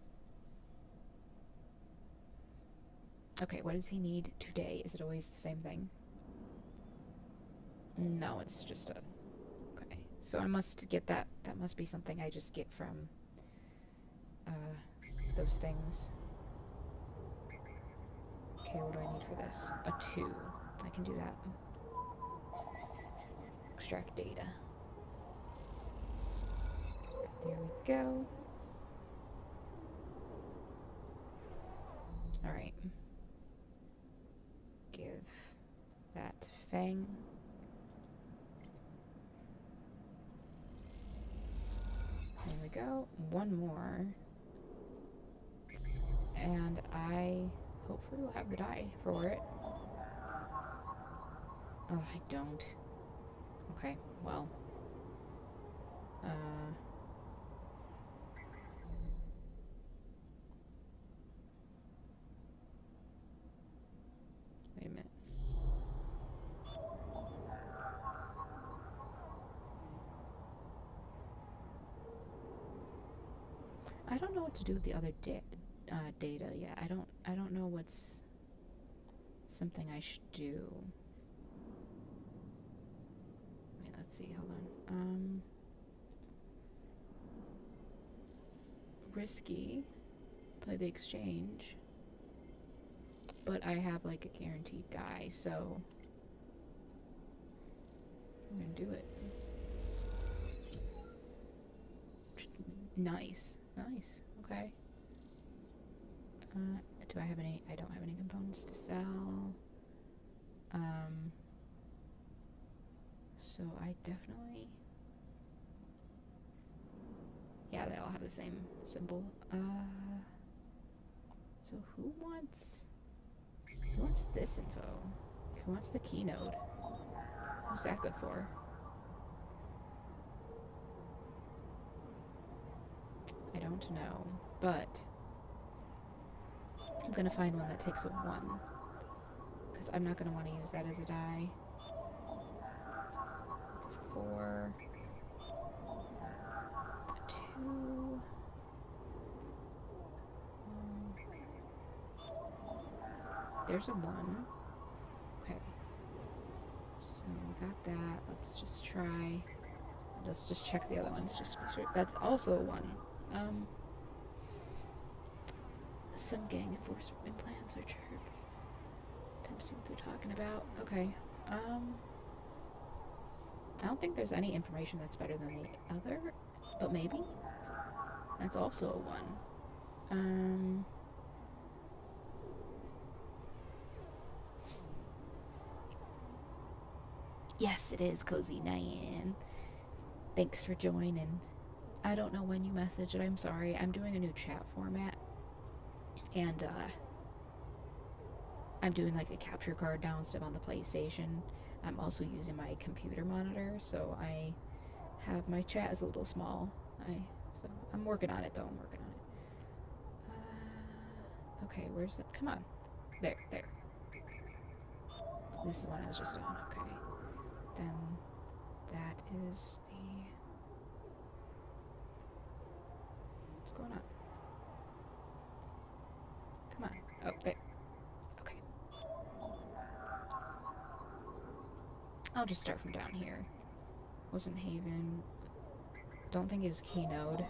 Okay, what does he need today? Is it always the same thing? No, it's just a... Okay, so I must get that. That must be something I just get from those things. Okay, what do I need for this? A 2. I can do that. Extract data. There we go. Alright. Give that to Fang. There we go. One more. And I hopefully will have the die for it. Oh, I don't. Okay, well. Wait a minute. I don't know what to do with the other data yet. I don't know what's something I should do. Wait, let's see, hold on. Risky. Play the exchange. But I have like a guaranteed die, so I'm gonna do it. Nice. Nice. Okay. Do I have any? I don't have any components to sell. So I definitely... Yeah, they all have the same symbol. So who wants this info? Who wants the keynote? Who's that good for? I don't know, but I'm gonna find one that takes a 1, because I'm not gonna want to use that as a die. It's a 4, a 2. There's a 1. Okay. So we got that. Let's just try. Let's just check the other ones. That's also a 1. Some gang enforcement plans are true. Time to see what they're talking about. Okay. I don't think there's any information that's better than the other, but maybe. That's also a 1. Yes, it is Cozy Nyan. Thanks for joining. I don't know when you messaged it. I'm sorry. I'm doing a new chat format. And, I'm doing like a capture card now instead of on the PlayStation. I'm also using my computer monitor, so I have my chat is a little small. So I'm working on it though. I'm working on it. Okay, where's it? Come on. There. This is one I was just on. Okay. Then that is the... What's going on? Come on. Oh, there. Okay. I'll just start from down here. Wasn't Haven. Don't think it was Keynode.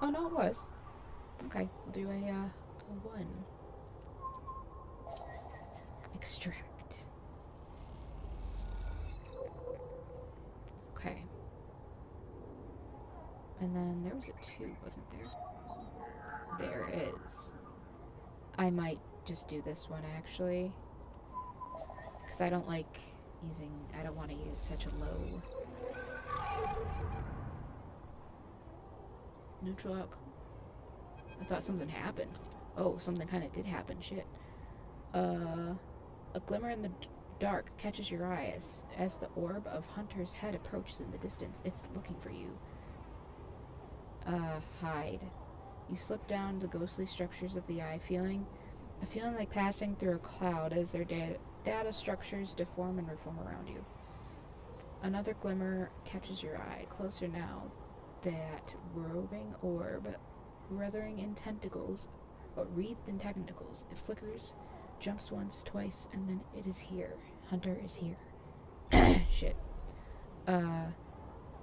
Oh, no, it was. Okay, we'll do a 1. Extract. Okay. And then there was a 2, wasn't there? There is. I might just do this one, actually. Because I don't like using... I don't want to use such a low... Neutral outcome. I thought something happened. Oh, something kind of did happen. Shit. A glimmer in the dark catches your eye as the orb of Hunter's head approaches in the distance. It's looking for you. Hide. You slip down the ghostly structures of the eye, feeling A feeling like passing through a cloud as their data structures deform and reform around you. Another glimmer catches your eye, closer now. That roving orb, writhing in tentacles, or wreathed in tentacles. It flickers, jumps once, twice, and then it is here. Hunter is here. Shit.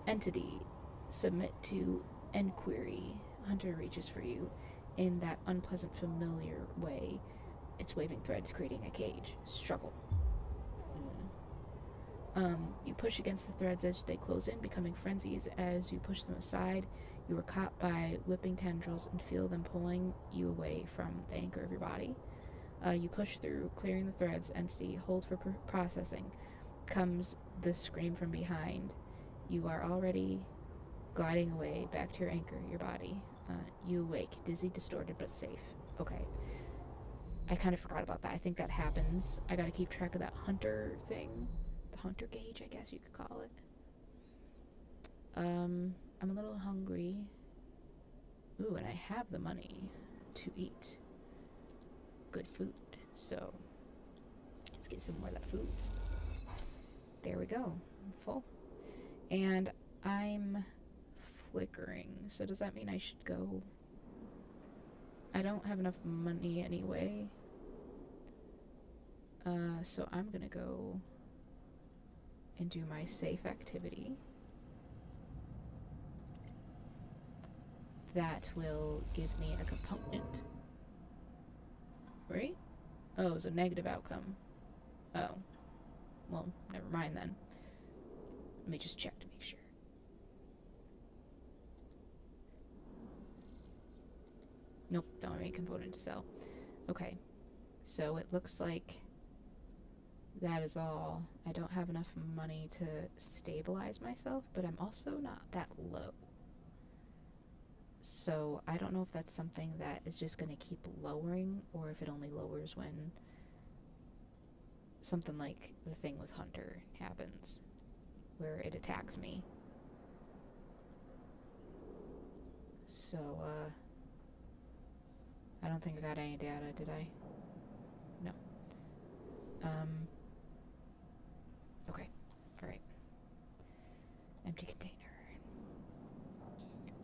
Entity. Submit to enquiry. Hunter reaches for you in that unpleasant, familiar way. Its waving threads creating a cage. Struggle. You push against the threads as they close in, becoming frenzies as you push them aside. You are caught by whipping tendrils and feel them pulling you away from the anchor of your body. You push through, clearing the threads. Entity, hold for processing. Comes the scream from behind. You are already gliding away back to your anchor, your body. You awake, dizzy, distorted, but safe. Okay. I kind of forgot about that. I think that happens. I gotta keep track of that hunter thing. The hunter gauge, I guess you could call it. I'm a little hungry. Ooh, and I have the money to eat good food. So, let's get some more of that food. There we go. I'm full. And I'm flickering. So does that mean I should go? I don't have enough money anyway. So I'm gonna go and do my safe activity. That will give me a component. Right? Oh, it was a negative outcome. Oh. Well, never mind then. Let me just check to make sure. Nope, don't have any component to sell. Okay. So it looks like that is all. I don't have enough money to stabilize myself, but I'm also not that low. So I don't know if that's something that is just going to keep lowering, or if it only lowers when something like the thing with Hunter happens, where it attacks me. So, I don't think I got any data, did I? No. Okay. Alright. Empty container.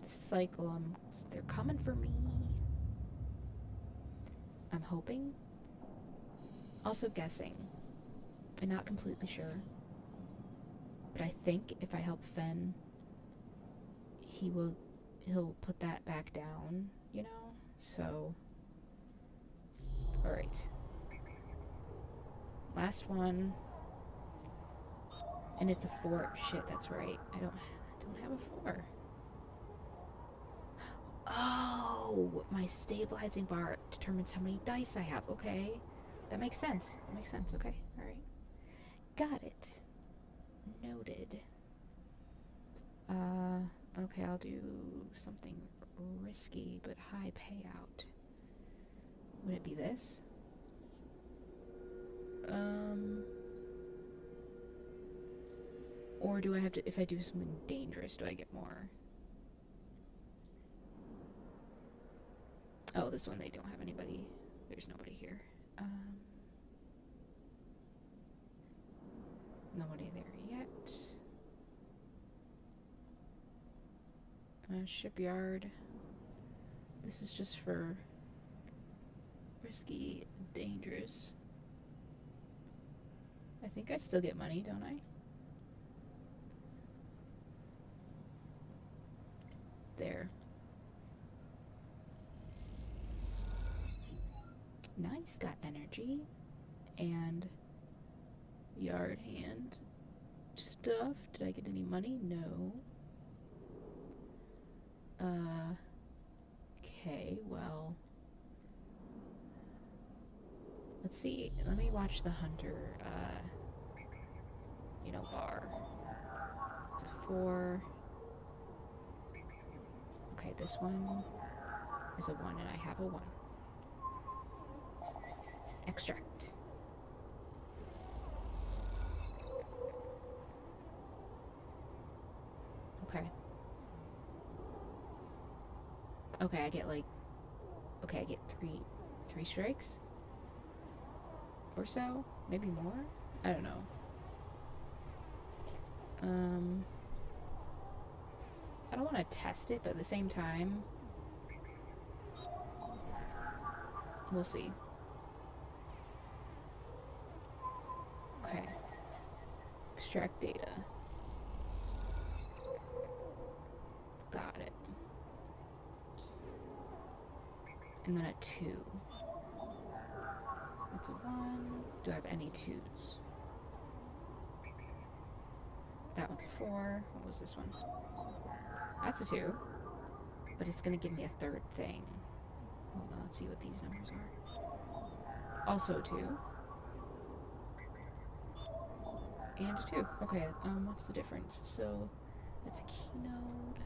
This cycle, they're coming for me. I'm hoping. Also guessing. I'm not completely sure. But I think if I help Fen, he'll put that back down, you know? So, alright. Last one. And it's a 4. Shit, that's right. I don't have a 4. Oh, my stabilizing bar determines how many dice I have. Okay. That makes sense. Okay. Alright. Got it. Noted. Okay, I'll do something risky but high payout. Would it be this? Or do I have to, if I do something dangerous, do I get more? Oh, this one they don't have anybody. There's nobody here. Nobody there yet. Shipyard. This is just for risky, dangerous. I think I still get money, don't I? There. Nice, got energy and yard hand stuff. Did I get any money? No. Okay, well, let's see. Let me watch the hunter, bar. It's a 4. Okay, this one is a 1 and I have a 1. Extract. Okay. Okay, I get 3 strikes. or so, maybe more. I don't know. I don't want to test it, but at the same time, we'll see. Okay. Extract data. Got it. And then a 2. That's a 1. Do I have any 2s? That one's a 4. What was this one? That's a 2. But it's gonna give me a third thing. Hold on, let's see what these numbers are. Also 2. And a 2. Okay, what's the difference? So, it's a key node.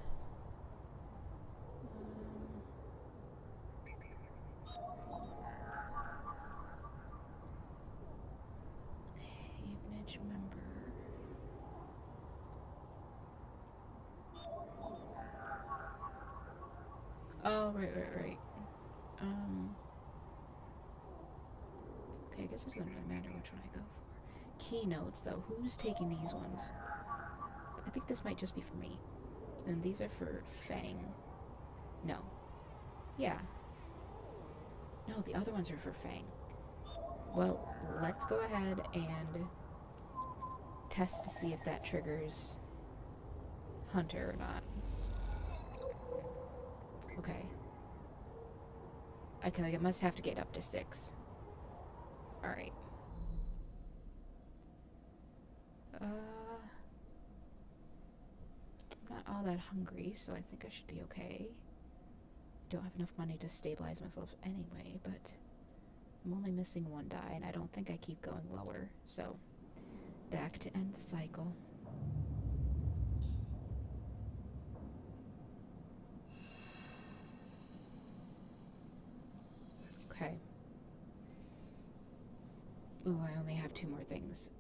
Havenage member. Oh, right. Okay, I guess it doesn't really matter which one I go for. Keynotes, though. Who's taking these ones? I think this might just be for me. And these are for Fang. No. Yeah. No, the other ones are for Fang. Well, let's go ahead and test to see if that triggers Hunter or not. Okay. I must have to get up to 6. Alright. I'm not all that hungry, so I think I should be okay. Don't have enough money to stabilize myself anyway, but I'm only missing 1 die, and I don't think I keep going lower, so back to end the cycle. Okay. Ooh, I only have 2 more things.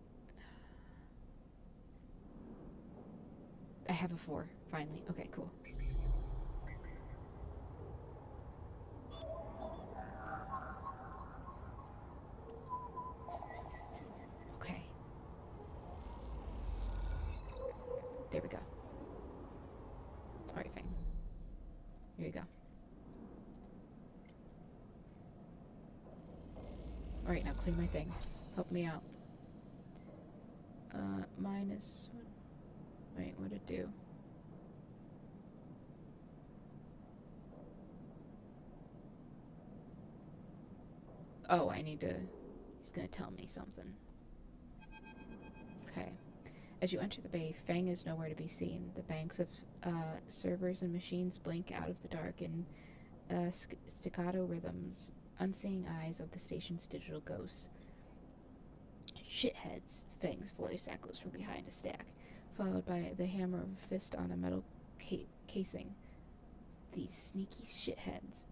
I have a 4, finally. Okay, cool. Okay. There we go. Alright, Fang. Here you go. Alright, now clear my thing. Help me out. Minus 1. Wait, what'd it do? Oh, I need to... He's gonna tell me something. Okay. As you enter the bay, Fang is nowhere to be seen. The banks of servers and machines blink out of the dark in staccato rhythms, unseeing eyes of the station's digital ghosts. Shitheads, Fang's voice echoes from behind a stack, followed by the hammer of a fist on a metal casing. These sneaky shitheads.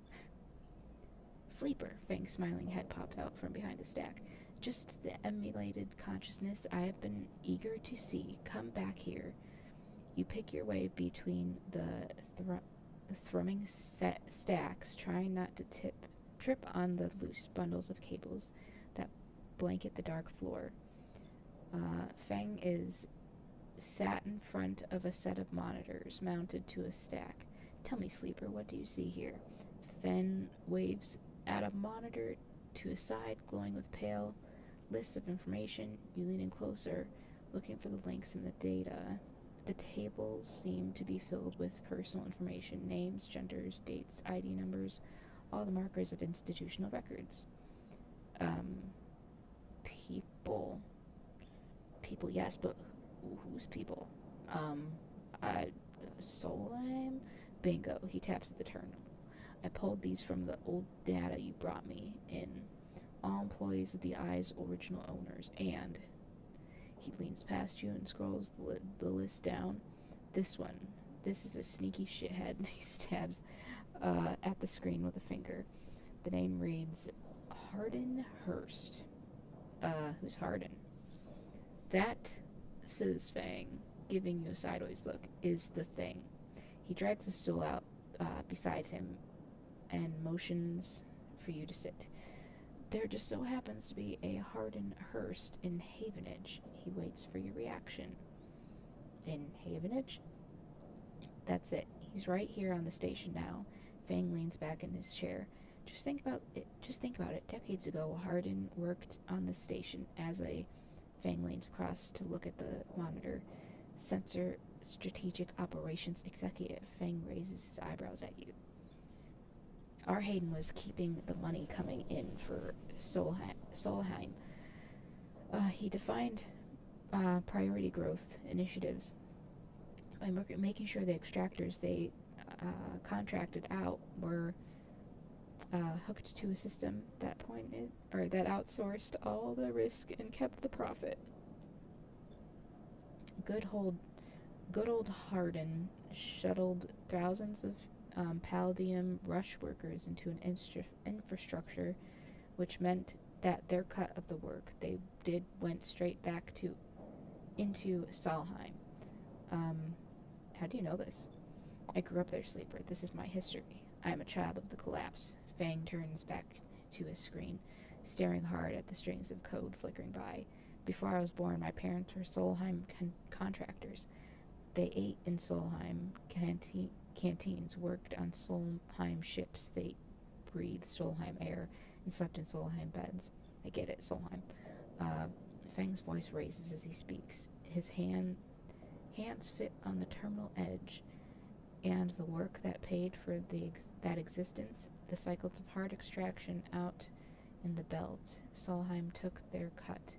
Sleeper, Fang's smiling head popped out from behind a stack. Just the emulated consciousness I have been eager to see. Come back here. You pick your way between the thrumming stacks, trying not to trip on the loose bundles of cables that blanket the dark floor. Fang is sat in front of a set of monitors mounted to a stack. Tell me, Sleeper, what do you see here? Fang waves at a monitor to his side, glowing with pale lists of information. You lean in closer, looking for the links in the data. The tables seem to be filled with personal information, names, genders, dates, ID numbers, all the markers of institutional records. People, yes, but who's people? Solheim? Bingo, he taps at the terminal. I pulled these from the old data you brought me in. All employees of the Eye's original owners, and... He leans past you and scrolls the list down. This one. This is a sneaky shithead. He stabs at the screen with a finger. The name reads Hardin Hurst. Who's Hardin? That, says Fang, giving you a sideways look, is the thing. He drags a stool out beside him and motions for you to sit. There just so happens to be a Hardin Hurst in Havenage. He waits for your reaction. In Havenage? That's it. He's right here on the station now. Fang leans back in his chair. Just think about it. Just think about it. Decades ago, Hardin worked on this station as a. Fang leans across to look at the monitor. Sensor Strategic Operations Executive. Fang raises his eyebrows at you. R. Hayden was keeping the money coming in for Solheim. He defined priority growth initiatives by making sure the extractors they contracted out were hooked to a system that that outsourced all the risk and kept the profit. Good old Hardin shuttled thousands of Palladium rush workers into an infrastructure, which meant that their cut of the work they did went straight back into Solheim. How do you know this? I grew up there, Sleeper. This is my history. I am a child of the collapse. Fang turns back to his screen, staring hard at the strings of code flickering by. Before I was born, my parents were Solheim contractors. They ate in Solheim canteens, worked on Solheim ships. They breathed Solheim air and slept in Solheim beds. I get it, Solheim. Fang's voice raises as he speaks. His hands fit on the terminal edge, and the work that paid for that existence, the cycles of hard extraction out in the belt. Solheim took their cut.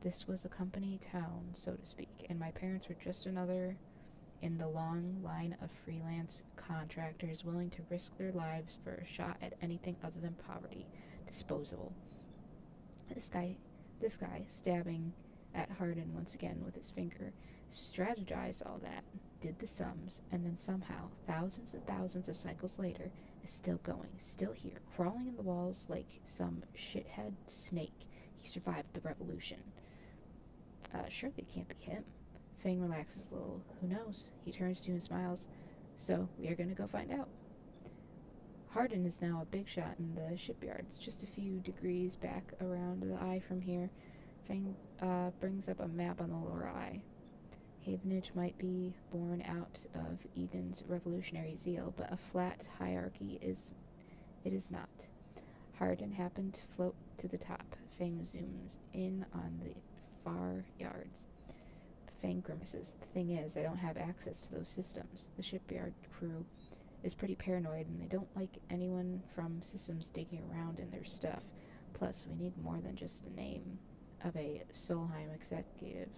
This was a company town, so to speak, and my parents were just another in the long line of freelance contractors willing to risk their lives for a shot at anything other than poverty. Disposable. This guy, stabbing at Hardin once again with his finger, strategized all that, did the sums, and then somehow, thousands and thousands of cycles later, is still going, still here, crawling in the walls like some shithead snake. He survived the revolution. Surely it can't be him. Fang relaxes a little. Who knows? He turns to you and smiles. So, we are going to go find out. Hardin is now a big shot in the shipyards, just a few degrees back around the eye from here. Fang brings up a map on the lower eye. Havenage might be born out of Eden's revolutionary zeal, but a flat hierarchy it is not. Hardin happened to float to the top. Fang zooms in on the far yards. Fang grimaces. The thing is, I don't have access to those systems. The shipyard crew is pretty paranoid, and they don't like anyone from systems digging around in their stuff. Plus, we need more than just a name of a Solheim executive.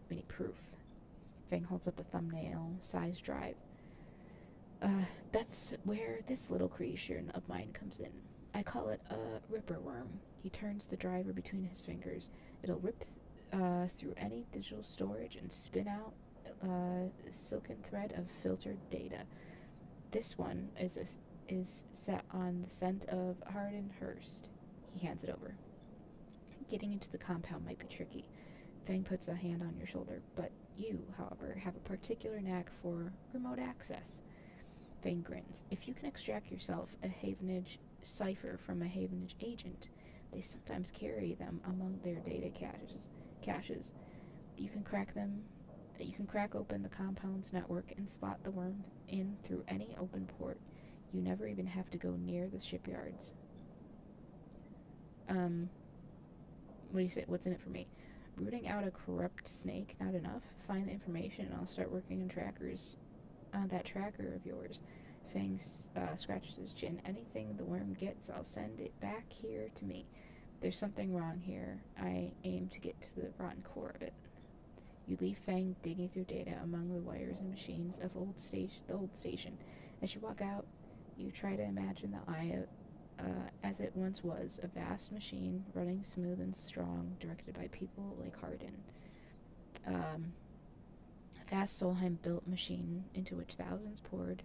We need proof. Fang holds up a thumbnail-sized drive. That's where this little creation of mine comes in. I call it a ripper worm. He turns the driver between his fingers. It'll rip through any digital storage and spin out a silken thread of filtered data. This one is set on the scent of Hardin Hurst. He hands it over. Getting into the compound might be tricky. Fang puts a hand on your shoulder, but you, however, have a particular knack for remote access. Fang grins. If you can extract yourself a Havenage cipher from a Havenage agent, they sometimes carry them among their data caches. You can crack open the compound's network and slot the worm in through any open port. You never even have to go near the shipyards. What do you say? What's in it for me? Rooting out a corrupt snake, not enough? Find the information and I'll start working on that tracker of yours. Fang scratches his chin. Anything the worm gets, I'll send it back here to me. There's something wrong here. I aim to get to the rotten core of it. You leave Fang digging through data among the wires and machines of the old station. As you walk out, you try to imagine the eye as it once was, a vast machine running smooth and strong, directed by people like Hardin. A vast Solheim-built machine into which thousands poured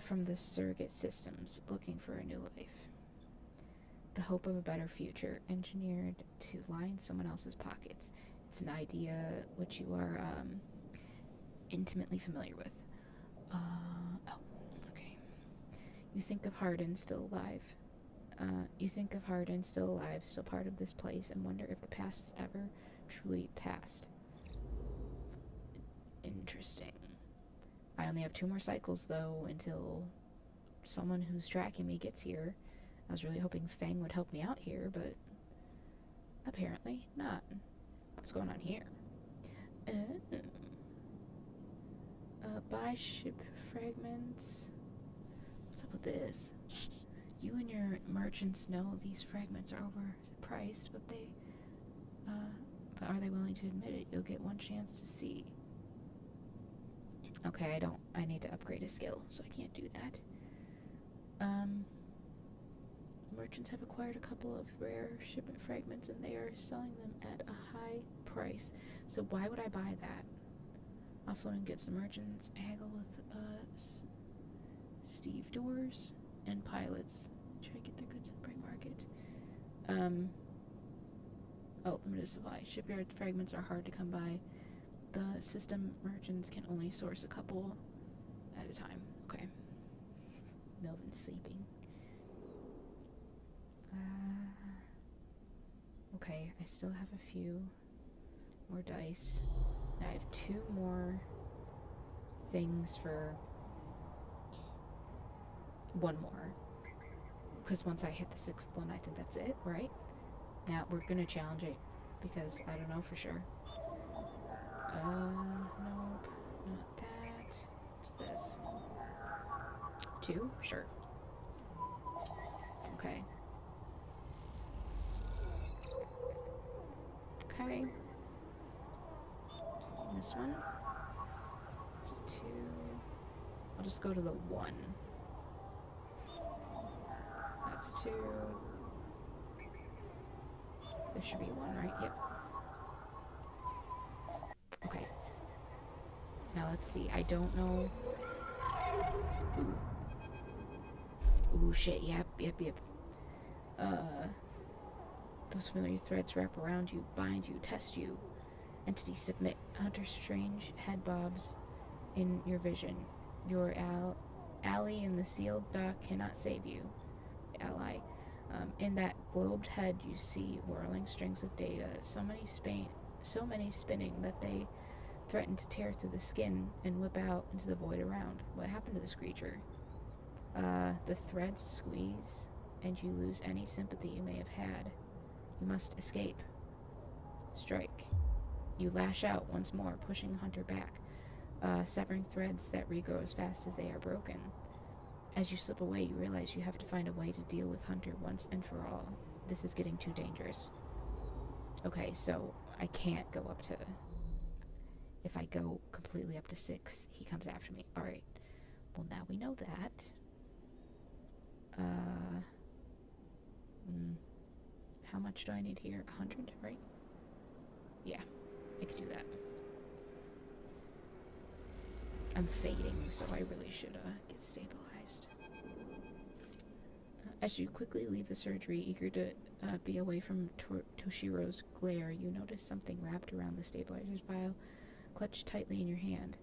from the surrogate systems, looking for a new life. The hope of a better future, engineered to line someone else's pockets. It's an idea which you are intimately familiar with. Okay. You think of Hardin still alive. You think of Hardin still alive, still part of this place, and wonder if the past is ever truly past. Interesting. I only have 2 more cycles, though, until someone who's tracking me gets here. I was really hoping Fang would help me out here, but apparently not. What's going on here? Buy ship fragments. What's up with this? You and your merchants know these fragments are overpriced, but are they willing to admit it? You'll get one chance to see. Okay, I need to upgrade a skill, so I can't do that. Merchants have acquired a couple of rare shipment fragments, and they are selling them at a high price. So why would I buy that? Offloading goods to merchants, haggle with, stevedores and pilots. Try to get their goods in the bright market. Limited supply. Shipyard fragments are hard to come by. The system merchants can only source a couple at a time. Okay. Melvin's sleeping. Okay, I still have a few more dice. Now I have 2 more things for 1 more. Because once I hit the 6th one, I think that's it, right? Now we're gonna challenge it because I don't know for sure. Nope, not that. What's this? 2? Sure. Okay. Okay. This one. It's a 2. I'll just go to the 1. That's a 2. This should be 1, right? Yep. Okay. Now let's see. I don't know. Ooh, shit. Yep. Those familiar threads wrap around you, bind you, test you. Entity submit. Hunter Strange head bobs in your vision. Your ally in the sealed dock cannot save you. Ally. In that globed head you see whirling strings of data, so many spinning that they threaten to tear through the skin and whip out into the void around. What happened to this creature? The threads squeeze, and you lose any sympathy you may have had. You must escape. Strike. You lash out once more, pushing Hunter back, severing threads that regrow as fast as they are broken. As you slip away, you realize you have to find a way to deal with Hunter once and for all. This is getting too dangerous. Okay, so I can't go up to... If I go completely up to 6, he comes after me. Alright. Well, now we know that. How much do I need here? 100, right? Yeah, I can do that. I'm fading, so I really should get stabilized. As you quickly leave the surgery, eager to be away from Toshiro's glare, you notice something wrapped around the stabilizer's vial, clutched tightly in your hand.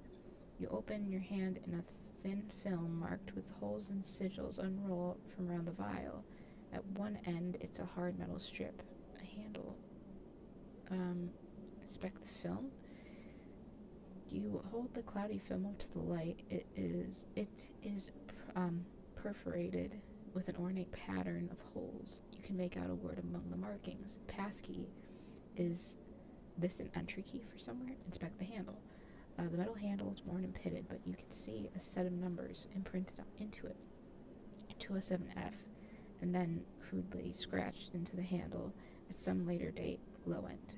You open your hand and a thin film marked with holes and sigils unroll from around the vial. At one end, it's a hard metal strip, a handle. Inspect the film. You hold the cloudy film up to the light. It is perforated with an ornate pattern of holes. You can make out a word among the markings. Passkey. Is this an entry key for somewhere? Inspect the handle. The metal handle is worn and pitted, but you can see a set of numbers imprinted into it. 207F, and then crudely scratched into the handle at some later date, low end.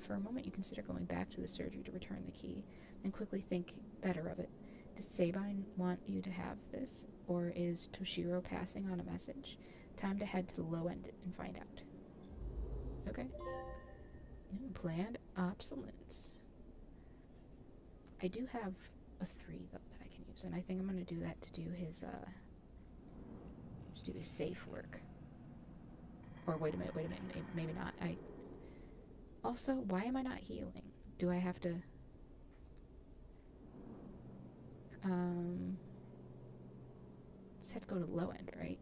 For a moment, you consider going back to the surgery to return the key, then quickly think better of it. Does Sabine want you to have this, or is Toshiro passing on a message? Time to head to the low end and find out. Okay. Planned obsolescence. I do have a 3, though, that I can use, and I think I'm going to do that to do his safe work. Or wait a minute, maybe not. Also, why am I not healing? Do I have to... Just have to go to low end, right?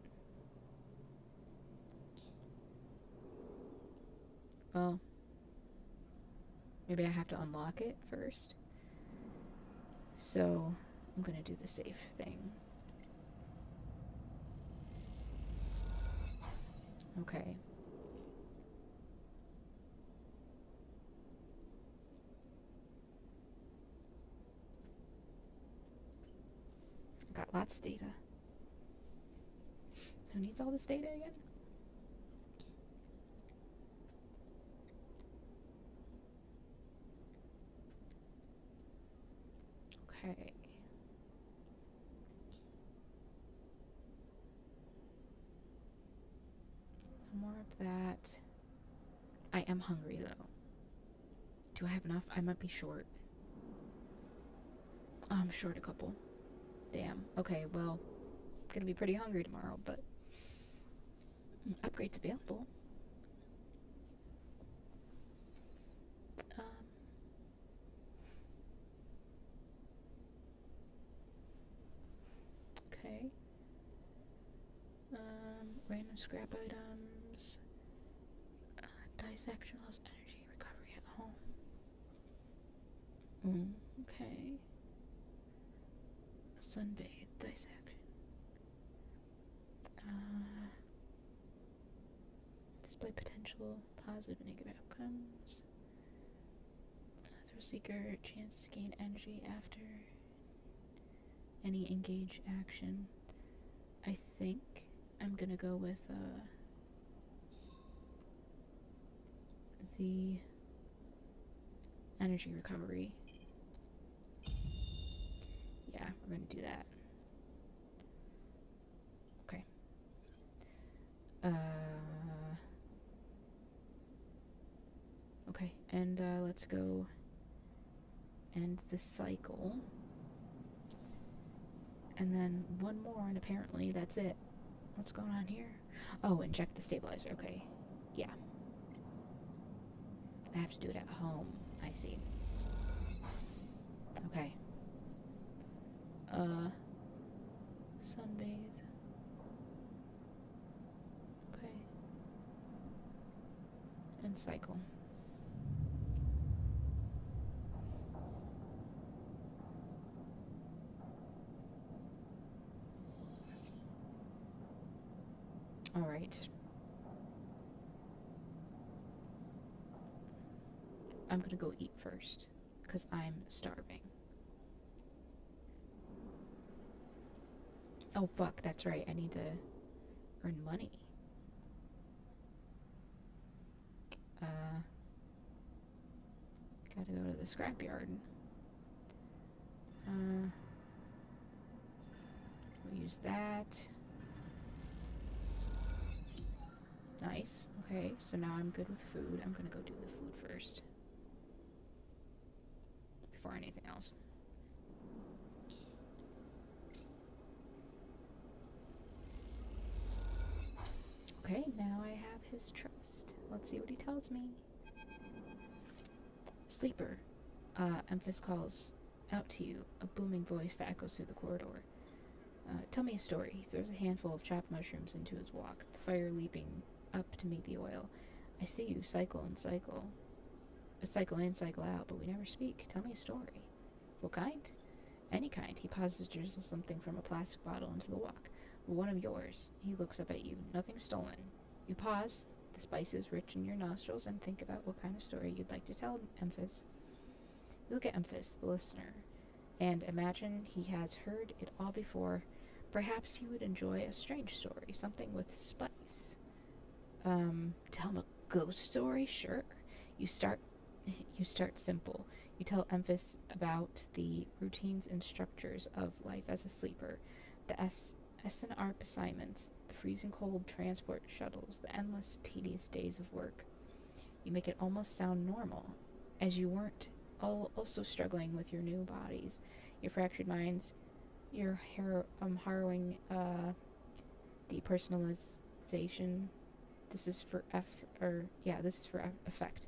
Well, maybe I have to unlock it first. So, I'm gonna do the safe thing. Okay. Got lots of data. Who needs all this data again? Okay. No more of that. I am hungry though. Do I have enough? I might be short. Oh, I'm short a couple. Damn. Okay, well, gonna be pretty hungry tomorrow, but upgrades available. Um, okay. Random scrap items. Dissection allows energy recovery at home. Okay. Sunbathe, dissection. Display potential, positive and negative outcomes. Thrill seeker, chance to gain energy after any engaged action. I think I'm gonna go with the energy recovery. Yeah, we're gonna do that. Okay. Okay, and let's go end the cycle. And then one more, and apparently that's it. What's going on here? Oh, inject the stabilizer. Okay. Yeah. I have to do it at home. I see. Okay. Sunbathe. Okay. And cycle. Alright. I'm gonna go eat first, because I'm starving. Oh, fuck, that's right. I need to earn money. Gotta go to the scrapyard. We'll use that. Nice. Okay, so now I'm good with food. I'm gonna go do the food first. Before anything else. Okay, now I have his trust. Let's see what he tells me. Sleeper. Emphas calls out to you, a booming voice that echoes through the corridor. Tell me a story. He throws a handful of chopped mushrooms into his wok, the fire leaping up to meet the oil. I see you cycle and cycle. Cycle in, cycle out, but we never speak. Tell me a story. What kind? Any kind. He pauses to drizzle something from a plastic bottle into the wok. One of yours. He looks up at you. Nothing stolen. You pause. The spices rich in your nostrils and think about what kind of story you'd like to tell Emphas. You look at Emphas, the listener, and imagine he has heard it all before. Perhaps he would enjoy a strange story, something with spice. Tell him a ghost story? Sure. You start simple. You tell Emphas about the routines and structures of life as a sleeper, the S&ARP assignments, the freezing cold transport shuttles, the endless, tedious days of work. You make it almost sound normal, as you weren't also struggling with your new bodies, your fractured minds, your harrowing depersonalization. This is for effect.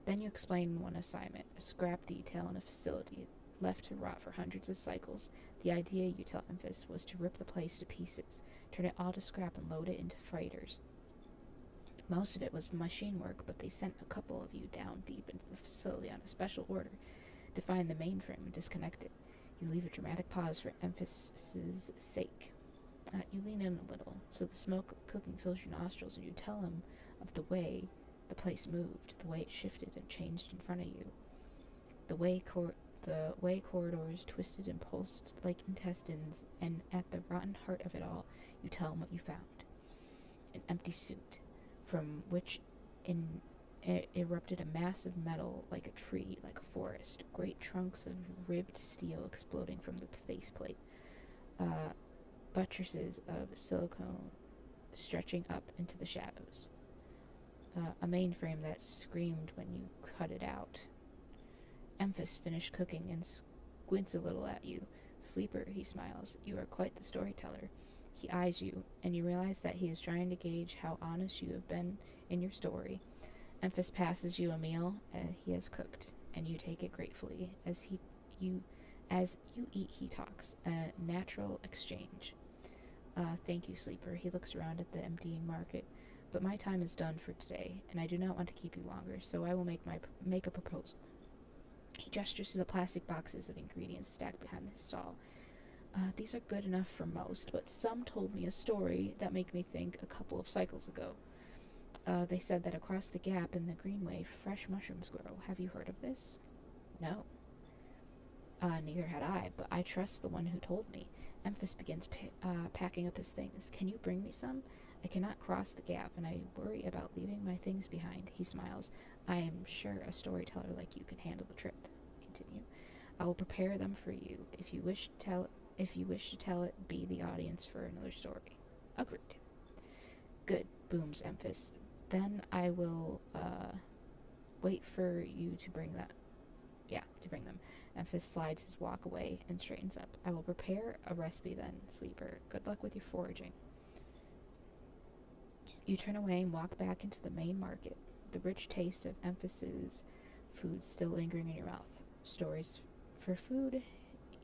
Then you explain one assignment, a scrap detail in a facility left to rot for hundreds of cycles. The idea, you tell Emphas, was to rip the place to pieces, turn it all to scrap and load it into freighters. Most of it was machine work, but they sent a couple of you down deep into the facility on a special order to find the mainframe and disconnect it. You leave a dramatic pause for emphasis' sake. You lean in a little, so the smoke of the cooking fills your nostrils, and you tell him of the way the place moved, the way it shifted and changed in front of you, the way corridors twisted and pulsed like intestines, and at the rotten heart of it all, you tell him what you found. An empty suit, from which erupted a mass of metal like a tree, like a forest, great trunks of ribbed steel exploding from the faceplate, buttresses of silicone stretching up into the shadows. A mainframe that screamed when you cut it out. Emphas finished cooking and squints a little at you. Sleeper, he smiles. You are quite the storyteller. He eyes you, and you realize that he is trying to gauge how honest you have been in your story. Emphas passes you a meal he has cooked, and you take it gratefully. As you eat, he talks. A natural exchange. Thank you, Sleeper. He looks around at the emptying market. But my time is done for today, and I do not want to keep you longer, so I will make a proposal. He gestures to the plastic boxes of ingredients stacked behind the stall. These are good enough for most, but some told me a story that made me think a couple of cycles ago. They said that across the gap in the Greenway, fresh mushrooms grow. Have you heard of this? No. Neither had I, but I trust the one who told me. Emphas begins packing up his things. Can you bring me some? I cannot cross the gap, and I worry about leaving my things behind. He smiles. I am sure a storyteller like you can handle the trip. Continue. I will prepare them for you. If you wish to tell it, be the audience for another story. Agreed. Good, booms Emphas. Then I will wait for you to bring that. Yeah, to bring them. Emphas slides his walk away and straightens up. I will prepare a recipe then, Sleeper. Good luck with your foraging. You turn away and walk back into the main market, the rich taste of Emphas's food still lingering in your mouth. Stories for food,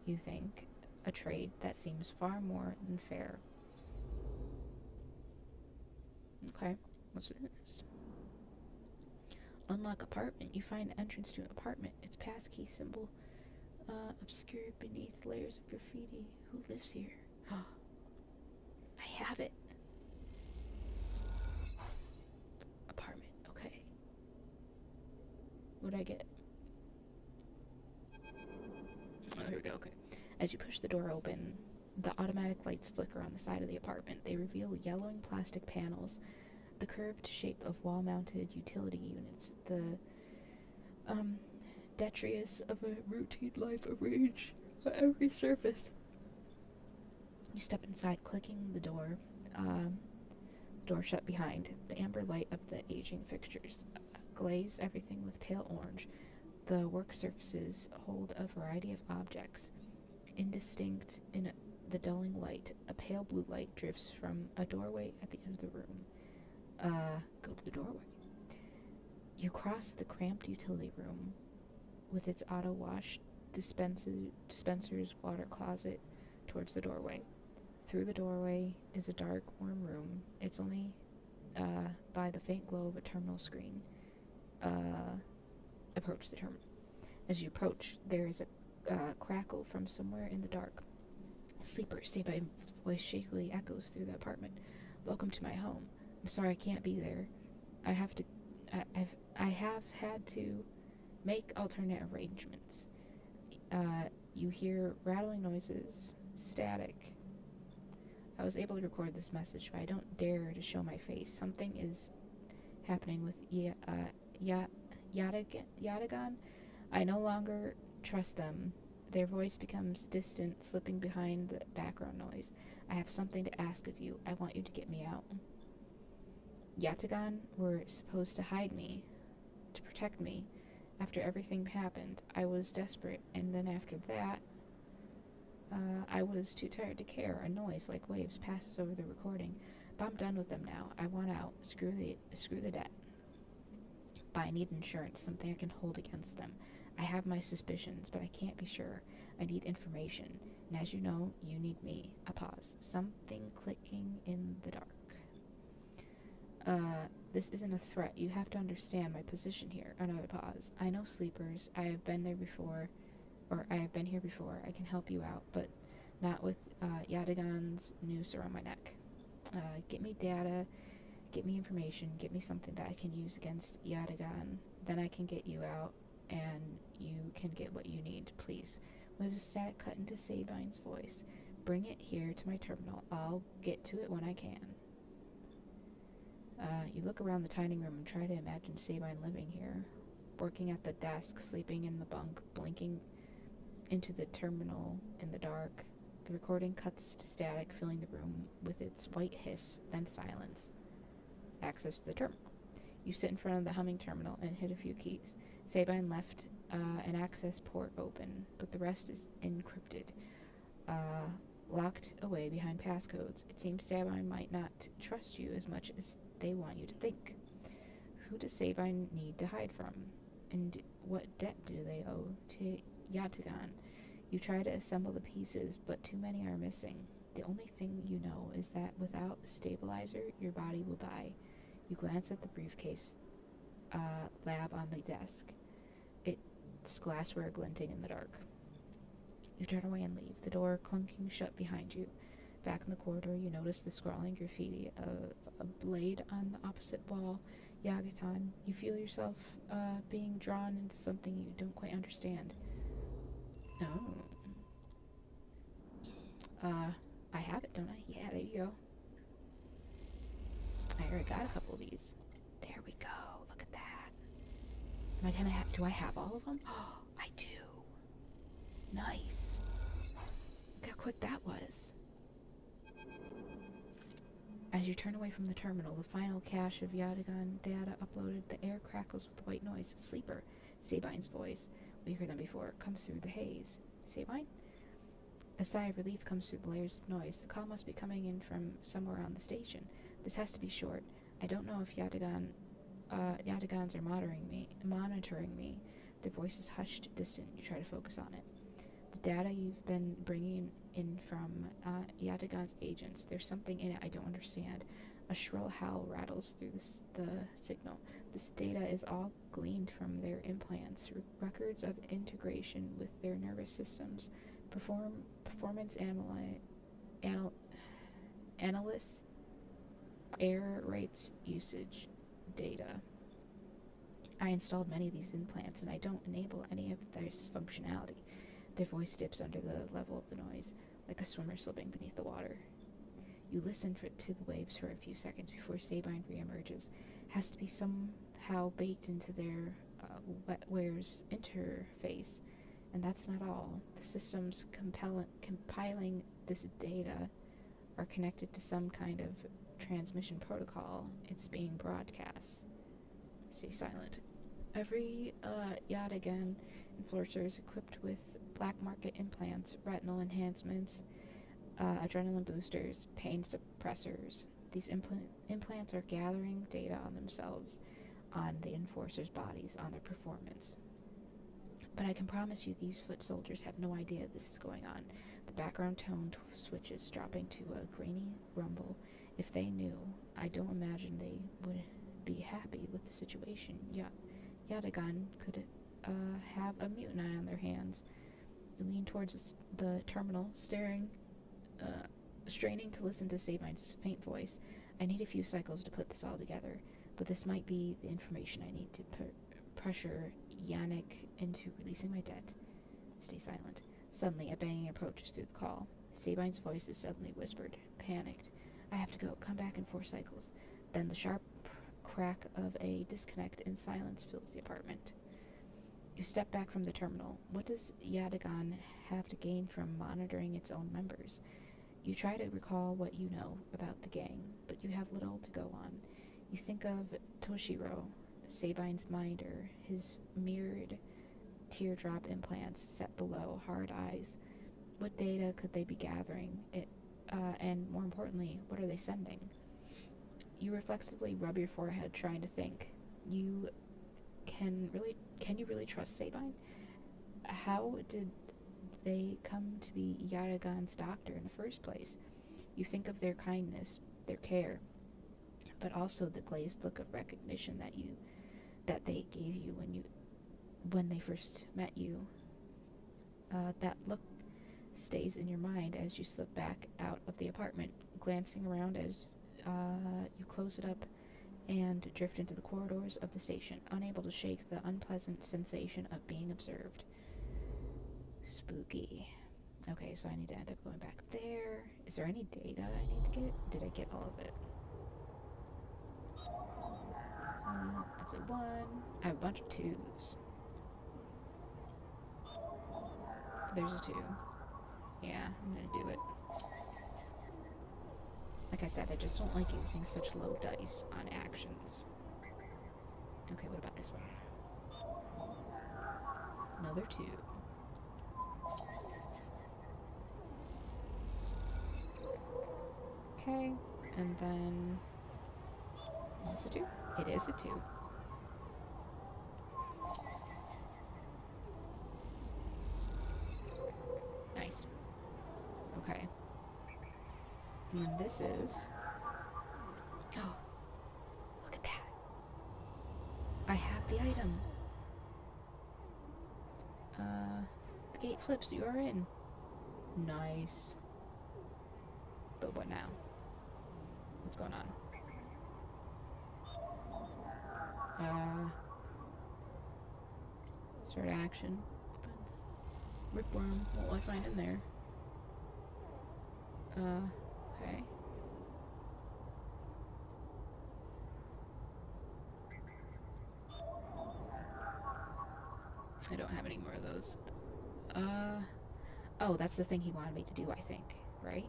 you think, a trade that seems far more than fair. Okay, what's this? Unlock apartment. You find entrance to an apartment. Its passkey symbol obscured beneath layers of graffiti. Who lives here? I have it. Apartment. Okay. What'd I get? Oh, here we go. Okay. As you push the door open, the automatic lights flicker on the side of the apartment. They reveal yellowing plastic panels, the curved shape of wall-mounted utility units, the detritus of a routine life arranged on every surface. You step inside, clicking the door. Door shut behind. The amber light of the aging fixtures glaze everything with pale orange. The work surfaces hold a variety of objects. Indistinct in the dulling light, a pale blue light drifts from a doorway at the end of the room. Go to the doorway. You cross the cramped utility room with its auto wash dispenser's water closet towards the doorway. Through the doorway is a dark, warm room. It's only by the faint glow of a terminal screen. Approach the terminal. As you approach, there is a crackle from somewhere in the dark. Sleeper, Saba's voice shakily echoes through the apartment. Welcome to my home. I'm sorry I can't be there. I have had to make alternate arrangements. You hear rattling noises, static. I was able to record this message, but I don't dare to show my face. Something is happening with Yatagan. I no longer trust them. Their voice becomes distant, slipping behind the background noise. I have something to ask of you. I want you to get me out. Yatagan were supposed to hide me, to protect me. After everything happened, I was desperate, and then after that, I was too tired to care. A noise like waves passes over the recording. But I'm done with them now. I want out. Screw the debt. But I need insurance, something I can hold against them. I have my suspicions, but I can't be sure. I need information. And as you know, you need me. A pause. Something clicking in the dark. This isn't a threat. You have to understand my position here. Another pause. I know sleepers. I have been there before, or I have been here before. I can help you out, but not with Yadigan's noose around my neck. Get me data, get me information, get me something that I can use against Yadigan. Then I can get you out, and you can get what you need, please. Waves of static cut into Sabine's voice. Bring it here to my terminal. I'll get to it when I can. You look around the tiny room and try to imagine Sabine living here, working at the desk, sleeping in the bunk, blinking into the terminal in the dark. The recording cuts to static, filling the room with its white hiss, then silence. Access to the terminal. You sit in front of the humming terminal and hit a few keys. Sabine left an access port open, but the rest is encrypted, locked away behind passcodes. It seems Sabine might not trust you as much as they want you to think. Who does Sabine need to hide from? And what debt do they owe to Yatagan? You try to assemble the pieces, but too many are missing. The only thing you know is that without a stabilizer, your body will die. You glance at the briefcase lab on the desk. Its glassware glinting in the dark. You turn away and leave, the door clunking shut behind you. Back in the corridor, you notice the scrawling graffiti of a blade on the opposite wall. Yagatan, you feel yourself being drawn into something you don't quite understand. Oh. I have it, don't I? Yeah, there you go. I already got a couple of these. There we go. Look at that. Am I gonna have... Do I have all of them? Oh, I do. Nice. Look how quick that was. As you turn away from the terminal, the final cache of Yadigan data uploaded, the air crackles with white noise. Sleeper. Sabine's voice, weaker than before, comes through the haze. Sabine? A sigh of relief comes through the layers of noise. The call must be coming in from somewhere on the station. This has to be short. I don't know if Yadigans are monitoring me. Their voice is hushed, distant. You try to focus on it. The data you've been bringing in from Yadigan's agents. There's something in it I don't understand. A shrill howl rattles through the signal. This data is all gleaned from their implants, records of integration with their nervous systems, performance analysts, error rates, usage data. I installed many of these implants, and I don't enable any of this functionality. Their voice dips under the level of the noise, like a swimmer slipping beneath the water. You listen to the waves for a few seconds before Sabine reemerges. Has to be somehow baked into their wetware's interface. And that's not all. The systems compiling this data are connected to some kind of transmission protocol. It's being broadcast. Stay silent. Every Yadigan enforcer is equipped with black market implants, retinal enhancements, adrenaline boosters, pain suppressors. These implants are gathering data on themselves, on the enforcers' bodies, on their performance. But I can promise you these foot soldiers have no idea this is going on. The background tone switches, dropping to a grainy rumble. If they knew, I don't imagine they would be happy with the situation. Yadigan could have a mutant eye on their hands. You lean towards the terminal, straining to listen to Sabine's faint voice. I need a few cycles to put this all together, but this might be the information I need to pressure Yannick into releasing my debt. Stay silent. Suddenly, a banging approaches through the call. Sabine's voice is suddenly whispered, panicked. I have to go. Come back in 4 cycles. Then the sharp crack of a disconnect and silence fills the apartment. You step back from the terminal. What does Yadigan have to gain from monitoring its own members? You try to recall what you know about the gang, but you have little to go on. You think of Toshiro, Sabine's minder, his mirrored teardrop implants set below hard eyes. What data could they be gathering? And more importantly, what are they sending? You reflexively rub your forehead, trying to think. Can you really trust Sabine? How did they come to be Yadigan's doctor in the first place? You think of their kindness, their care, but also the glazed look of recognition that they gave you when they first met you. That look stays in your mind as you slip back out of the apartment, glancing around as you close it up and drift into the corridors of the station, unable to shake the unpleasant sensation of being observed. Spooky. Okay, so I need to end up going back there. Is there any data I need to get? Did I get all of it? That's a 1. I have a bunch of 2s. There's a 2. Yeah, I'm gonna do it. Like I said, I just don't like using such low dice on actions. Okay, what about this one? Another 2. Okay, and then... Is this a 2? It is a 2. Nice. Okay. And then this is... Oh, look at that. I have the item. The gate flips, you are in. Nice. But what now? What's going on? Start action. Ripworm. What will I find in there? Okay. I don't have any more of those. Oh, that's the thing he wanted me to do, I think, right?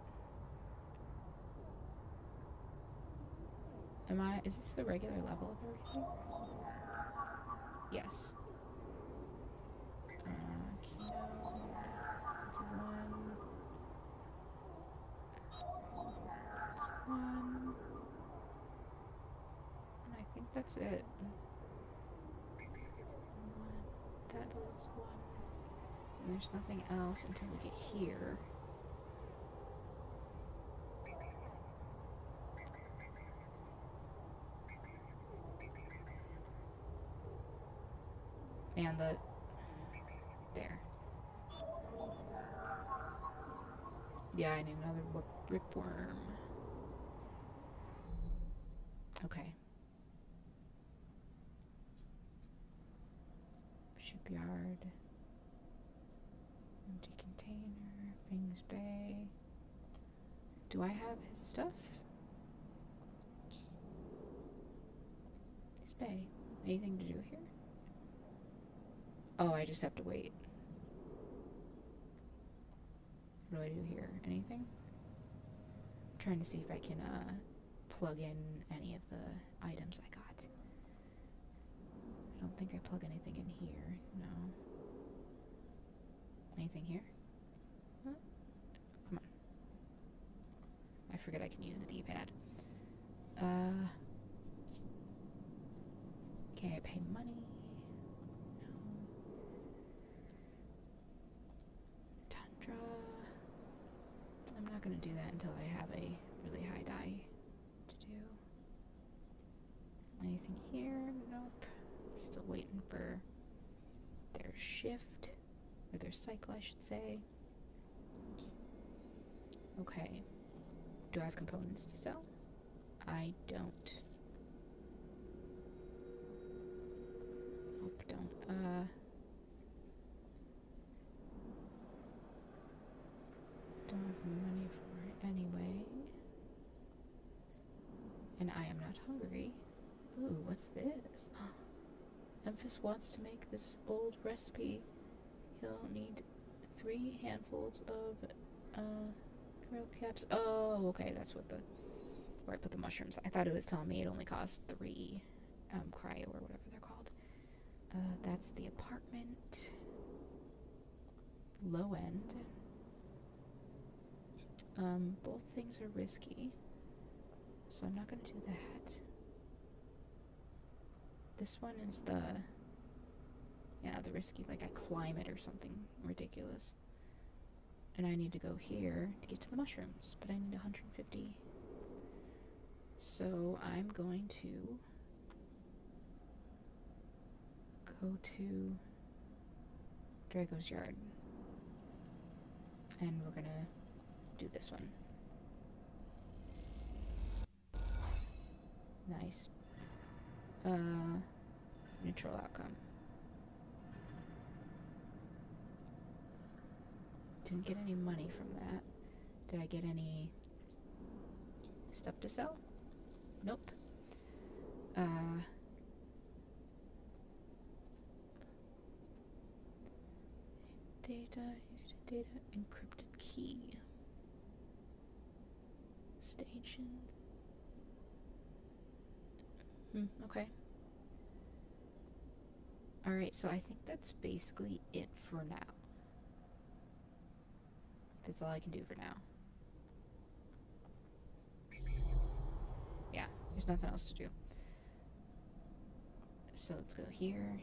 Is this the regular level of everything? Yes. Keynote. That's a 1. That's 1. And I think that's it. 1. That was 1. And there's nothing else until we get here. And there. Yeah, I need another ripworm. Okay. Shipyard. Empty container. Fings Bay. Do I have his stuff? His bay. Anything to do here? Oh, I just have to wait. What do I do here? Anything? I'm trying to see if I can plug in any of the items I got. I don't think I plug anything in here. No. Anything here? Huh? Come on. I forget I can use the D-pad. Can I pay money? I'm not going to do that until I have a really high die to do. Anything here? Nope. Still waiting for their shift, or their cycle, I should say. Okay. Do I have components to sell? I don't. Hope don't. Don't have money for it anyway. And I am not hungry. Ooh, what's this? Memphis wants to make this old recipe. He'll need 3 handfuls of grill caps. Oh, okay, that's what where I put the mushrooms. I thought it was telling me it only cost 3 cryo or whatever they're called. That's the apartment. Low end. Both things are risky, so I'm not gonna do that. This one is the risky, like I climb it or something ridiculous. And I need to go here to get to the mushrooms, but I need 150 So I'm going to go to Drago's yard. And we're gonna do this one. Nice. Neutral outcome. Didn't get any money from that. Did I get any stuff to sell? Nope. Data, encrypted key. Stations. Okay. Alright, so I think that's basically it for now. That's all I can do for now. Yeah, there's nothing else to do. So let's go here.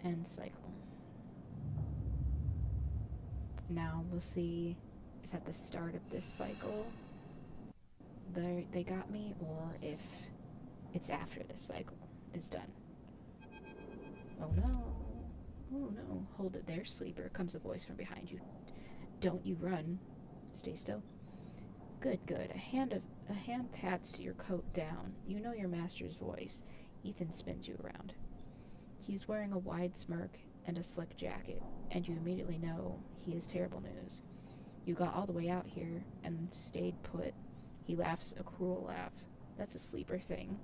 End cycle. Now we'll see if at the start of this cycle they got me, or if it's after this cycle is done. Oh no. Oh no. Hold it there, sleeper, comes a voice from behind you. Don't you run. Stay still. Good, good. A hand pats your coat down. You know your master's voice. Ethan spins you around. He's wearing a wide smirk and a slick jacket, and you immediately know he is terrible news. You got all the way out here and stayed put. He laughs a cruel laugh. That's a sleeper thing.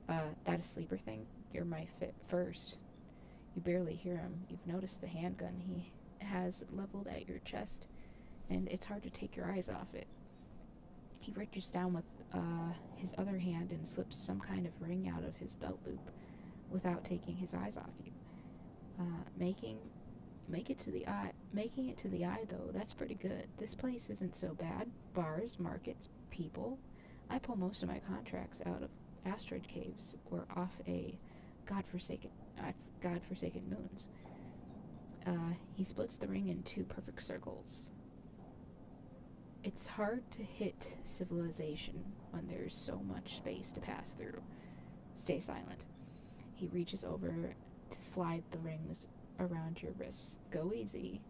That a sleeper thing? You're my fit first. You barely hear him. You've noticed the handgun he has leveled at your chest, and it's hard to take your eyes off it. He reaches down with his other hand and slips some kind of ring out of his belt loop without taking his eyes off you. Making it to the eye though, that's pretty good. This place isn't so bad. Bars, markets, people. I pull most of my contracts out of asteroid caves or off a godforsaken moons. He splits the ring in two perfect circles. It's hard to hit civilization when there's so much space to pass through. Stay silent. He reaches over to slide the rings around your wrists. Go easy.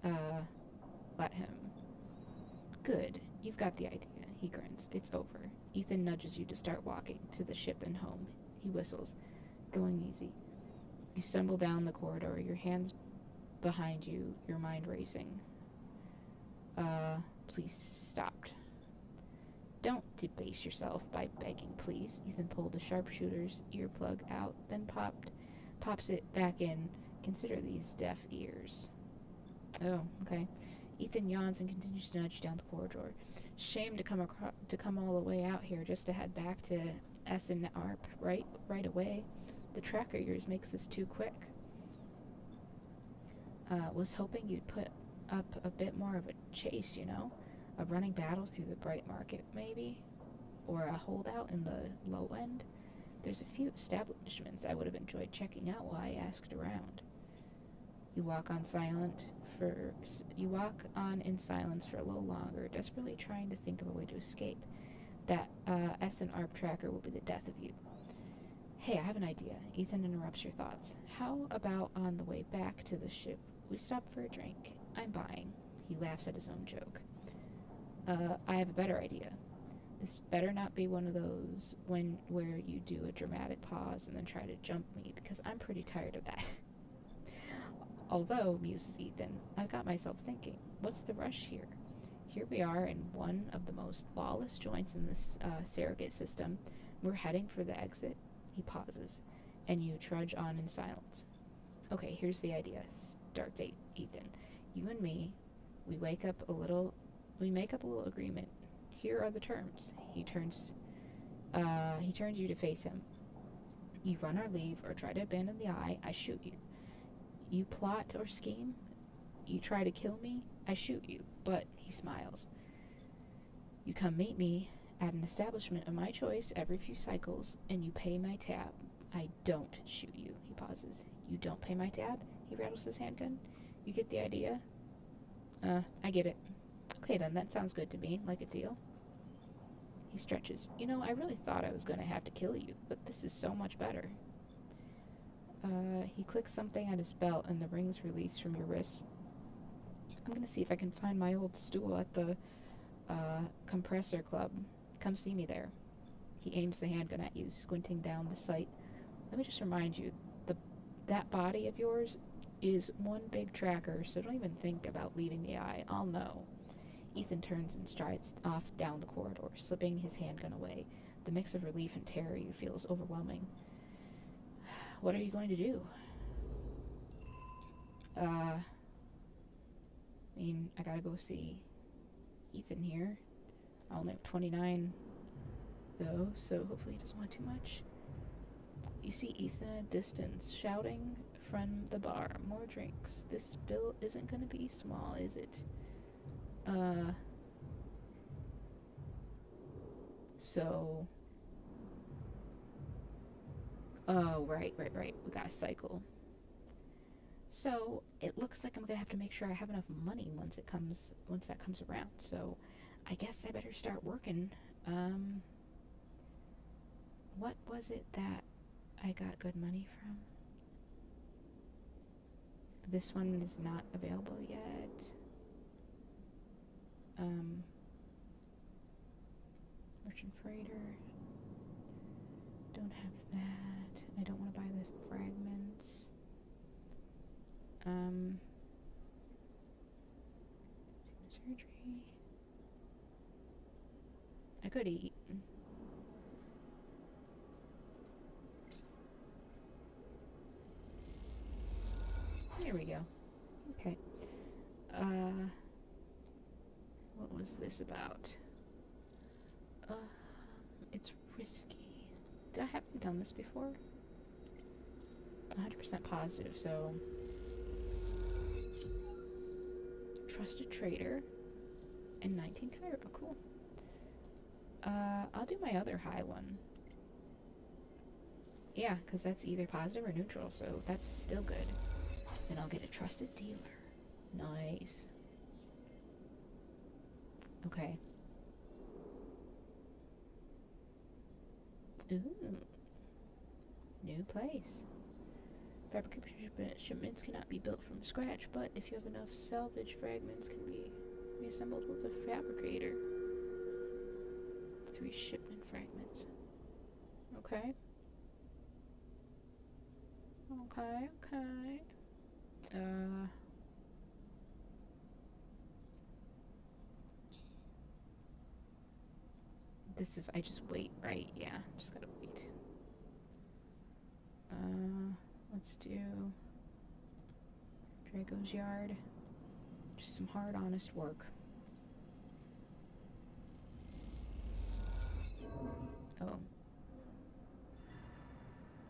Let him. Good. You've got the idea. He grins. It's over. Ethan nudges you to start walking to the ship and home. He whistles. Going easy. You stumble down the corridor, your hands behind you, your mind racing. Please stop. Don't debase yourself by begging, please. Ethan pulled a sharpshooter's earplug out, then pops it back in. Consider these deaf ears. Oh, okay. Ethan yawns and continues to nudge down the corridor. Shame to come all the way out here just to head back to Essen Arp right away. The tracker yours makes this too quick. Was hoping you'd put up a bit more of a chase, you know? A running battle through the bright market, maybe? Or a holdout in the low end? There's a few establishments I would have enjoyed checking out while I asked around. You walk on in silence for a little longer, desperately trying to think of a way to escape. That Essen Arp tracker will be the death of you. Hey, I have an idea. Ethan interrupts your thoughts. How about on the way back to the ship, we stop for a drink? I'm buying. He laughs at his own joke. I have a better idea. This better not be one of those where you do a dramatic pause and then try to jump me, because I'm pretty tired of that. Although, muses Ethan, I've got myself thinking, what's the rush here? Here we are in one of the most lawless joints in this surrogate system. We're heading for the exit. He pauses, and you trudge on in silence. Okay, here's the idea, starts Ethan. You and me, we make up a little agreement. Here are the terms. He turns you to face him. You run or leave or try to abandon the eye, I shoot you. You plot or scheme, you try to kill me, I shoot you. But, he smiles, you come meet me at an establishment of my choice every few cycles, and you pay my tab. I don't shoot you. He pauses. You don't pay my tab? He rattles his handgun. You get the idea? I get it. Okay then, that sounds good to me, like a deal. He stretches. You know, I really thought I was going to have to kill you, but this is so much better. He clicks something at his belt and the rings release from your wrists. I'm gonna see if I can find my old stool at the, compressor club. Come see me there. He aims the handgun at you, squinting down the sight. Let me just remind you, that body of yours is one big tracker, so don't even think about leaving the eye. I'll know. Ethan turns and strides off down the corridor, slipping his handgun away. The mix of relief and terror you feel is overwhelming. What are you going to do? I mean, I gotta go see Ethan here. I only have 29, though, so hopefully he doesn't want too much. You see Ethan at a distance, shouting from the bar, more drinks. This bill isn't gonna be small, is it? So... Oh, right. We gotta cycle. So, it looks like I'm gonna have to make sure I have enough money once that comes around. So, I guess I better start working. What was it that I got good money from? This one is not available yet. Merchant freighter. Don't have that. I don't want to buy the fragments. Surgery. I could eat. There we go. Okay. What was this about? It's risky. I haven't done this before. 100% positive, so... Trusted trader. And 19 Cairo, cool. I'll do my other high one. Yeah, because that's either positive or neutral, so that's still good. Then I'll get a trusted dealer. Nice. Okay. Ooh. New place. Fabrication shipments cannot be built from scratch, but if you have enough salvage fragments can be reassembled with a fabricator. 3 shipment fragments. Okay. Okay. This is, I just wait, right? Yeah, just gotta wait. Let's do Draco's Yard. Just some hard, honest work. Oh.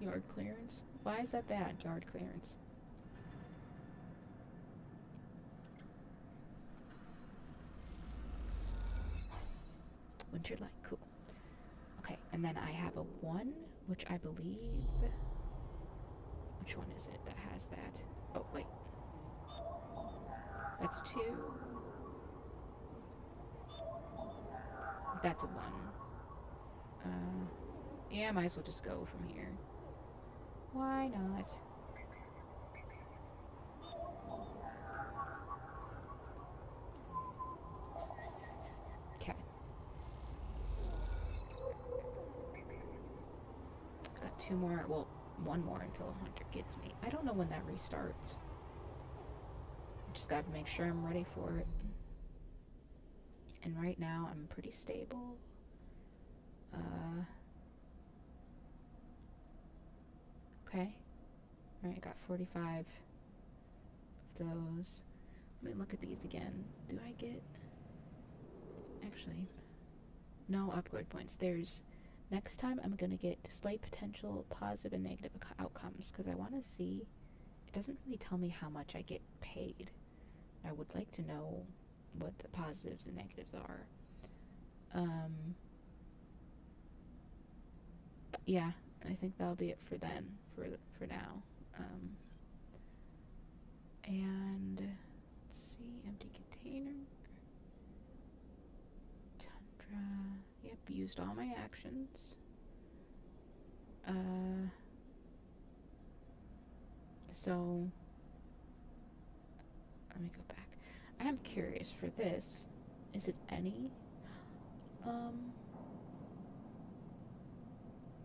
Yard clearance? Why is that bad, yard clearance? Winter light, cool. Okay, and then I have a 1, which I believe... Which one is it that has that? Oh, wait. That's a 2. That's a 1. Yeah, I might as well just go from here. Why not? Okay. Got 2 more, well, 1 more until a hunter gets me. I don't know when that restarts. Just gotta make sure I'm ready for it. And right now, I'm pretty stable. Okay. Alright, I got 45 of those. Let me look at these again. Do I get... Actually, no upgrade points. There's... Next time, I'm gonna get display potential positive and negative outcomes, because I want to see... It doesn't really tell me how much I get paid. I would like to know what the positives and negatives are. Yeah, I think that'll be it for then, for now. And let's see, empty container. Yep, used all my actions. Uh, so let me go back. I am curious for this. Is it any? Um,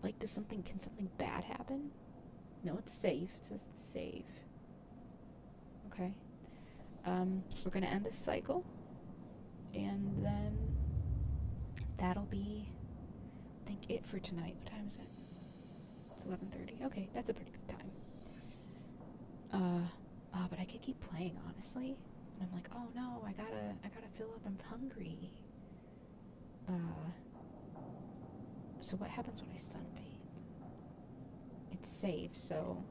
like, can something bad happen? No, it's safe. It says it's safe. Okay. We're gonna end this cycle, and then that'll be, I think, it for tonight. What time is it? It's 11:30. Okay, that's a pretty good time. But I could keep playing, honestly. And I'm like, oh no, I gotta fill up. I'm hungry. Uh, so what happens when I sunbathe? It's safe, so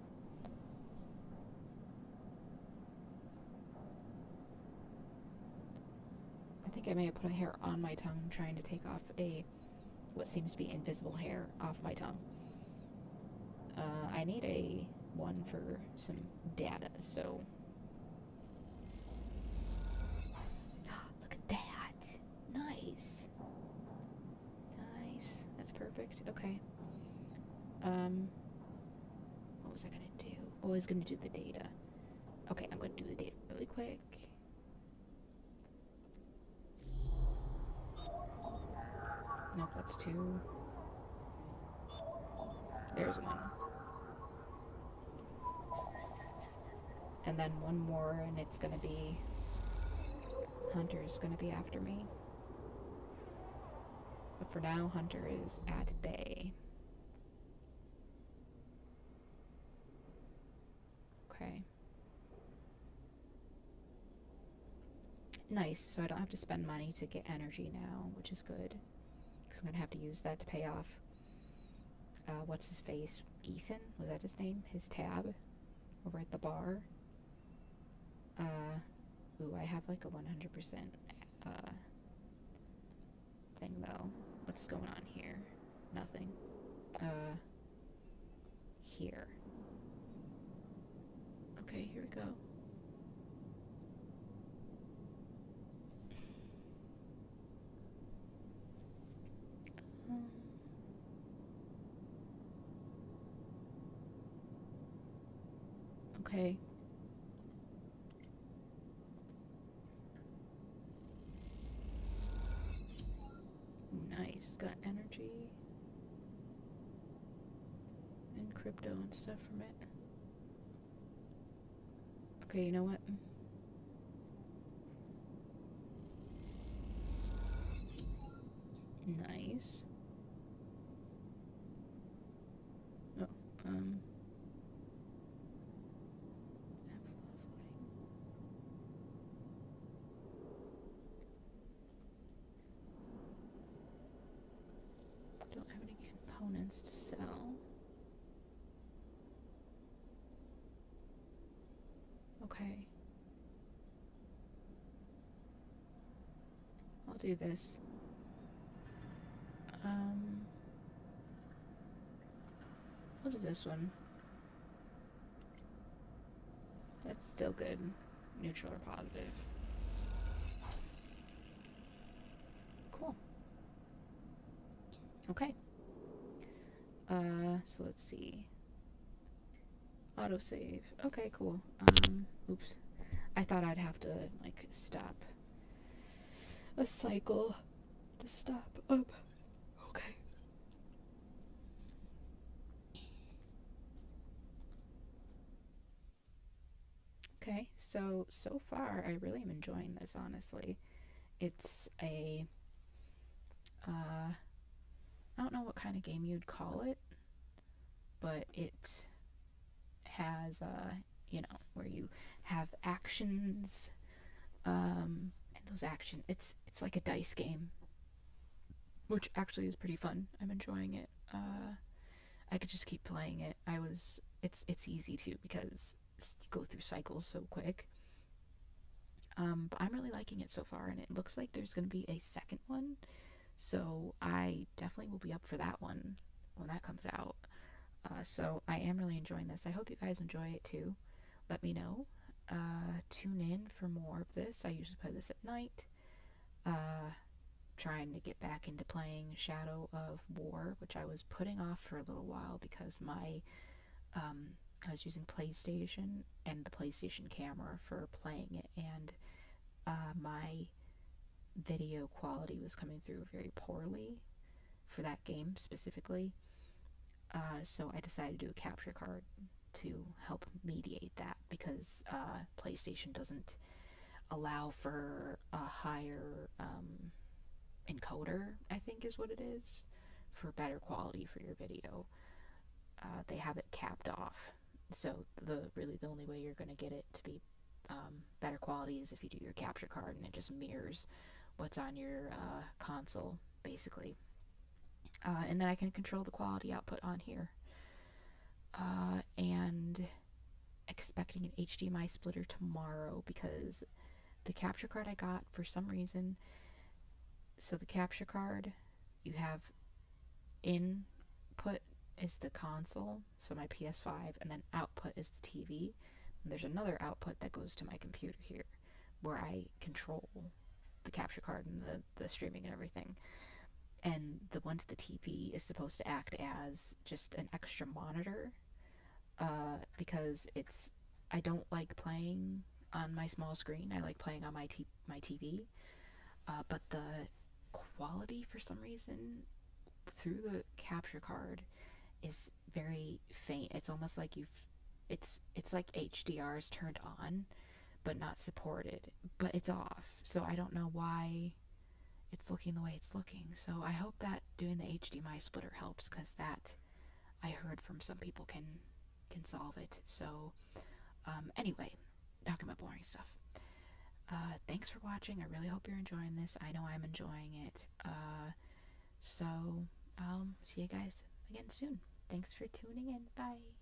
I think I may have put a hair on my tongue, trying to take off what seems to be invisible hair off my tongue. I need a one for some data, so look at that. Nice. Nice. That's perfect. Okay. What was I gonna do? Oh, I was gonna do the data. Okay, I'm gonna do the data really quick. Nope, that's two. There's one. And then one more, and it's gonna be Hunter's gonna be after me. But for now, Hunter is at bay. Okay. Nice, so I don't have to spend money to get energy now, which is good. Because I'm gonna have to use that to pay off. What's his face? Ethan? Was that his name? His tab? Over at the bar? Ooh, I have like a 100% thing though. What's going on here? Nothing. Here. Okay, here we go. Um, okay. Ooh, nice. Got energy and crypto and stuff from it. Okay, you know what? Nice. Oh, floating. Don't have any components to sell. Okay. I'll do this. I'll do this one. That's still good. Neutral or positive. Cool. Okay. So let's see. Autosave. Okay, cool. Oops. I thought I'd have to, like, stop a cycle to stop up. Okay. Okay, so far I really am enjoying this, honestly. It's a I don't know what kind of game you'd call it, but it has where you have actions, and those it's like a dice game, which actually is pretty fun. I'm enjoying it. I could just keep playing it. It's easy too because you go through cycles so quick. But I'm really liking it so far, and it looks like there's going to be a second one. So I definitely will be up for that one when that comes out. So I am really enjoying this. I hope you guys enjoy it too. Let me know. Tune in for more of this. I usually play this at night. trying to get back into playing Shadow of War, which I was putting off for a little while because I was using PlayStation and the PlayStation camera for playing it, and my video quality was coming through very poorly for that game specifically. So I decided to do a capture card to help mediate that because PlayStation doesn't allow for a higher encoder, I think is what it is, for better quality for your video. They have it capped off. So the only way you're going to get it to be better quality is if you do your capture card and it just mirrors what's on your console, basically. And then I can control the quality output on here. And expecting an HDMI splitter tomorrow because the capture card I got, for some reason, so the capture card, you have input is the console, so my PS5, and then output is the TV. And there's another output that goes to my computer here where I control the capture card and the streaming and everything. And the one to the TV is supposed to act as just an extra monitor because I don't like playing on my small screen. I like playing on my TV. But the quality, for some reason, through the capture card is very faint. It's almost like it's like HDR is turned on but not supported, but it's off. So I don't know why it's looking the way it's looking. So I hope that doing the HDMI splitter helps, because that, I heard from some people, can solve it. So anyway, talking about boring stuff. Thanks for watching. I really hope you're enjoying this. I know I'm enjoying it. So I'll see you guys again soon. Thanks for tuning in. Bye.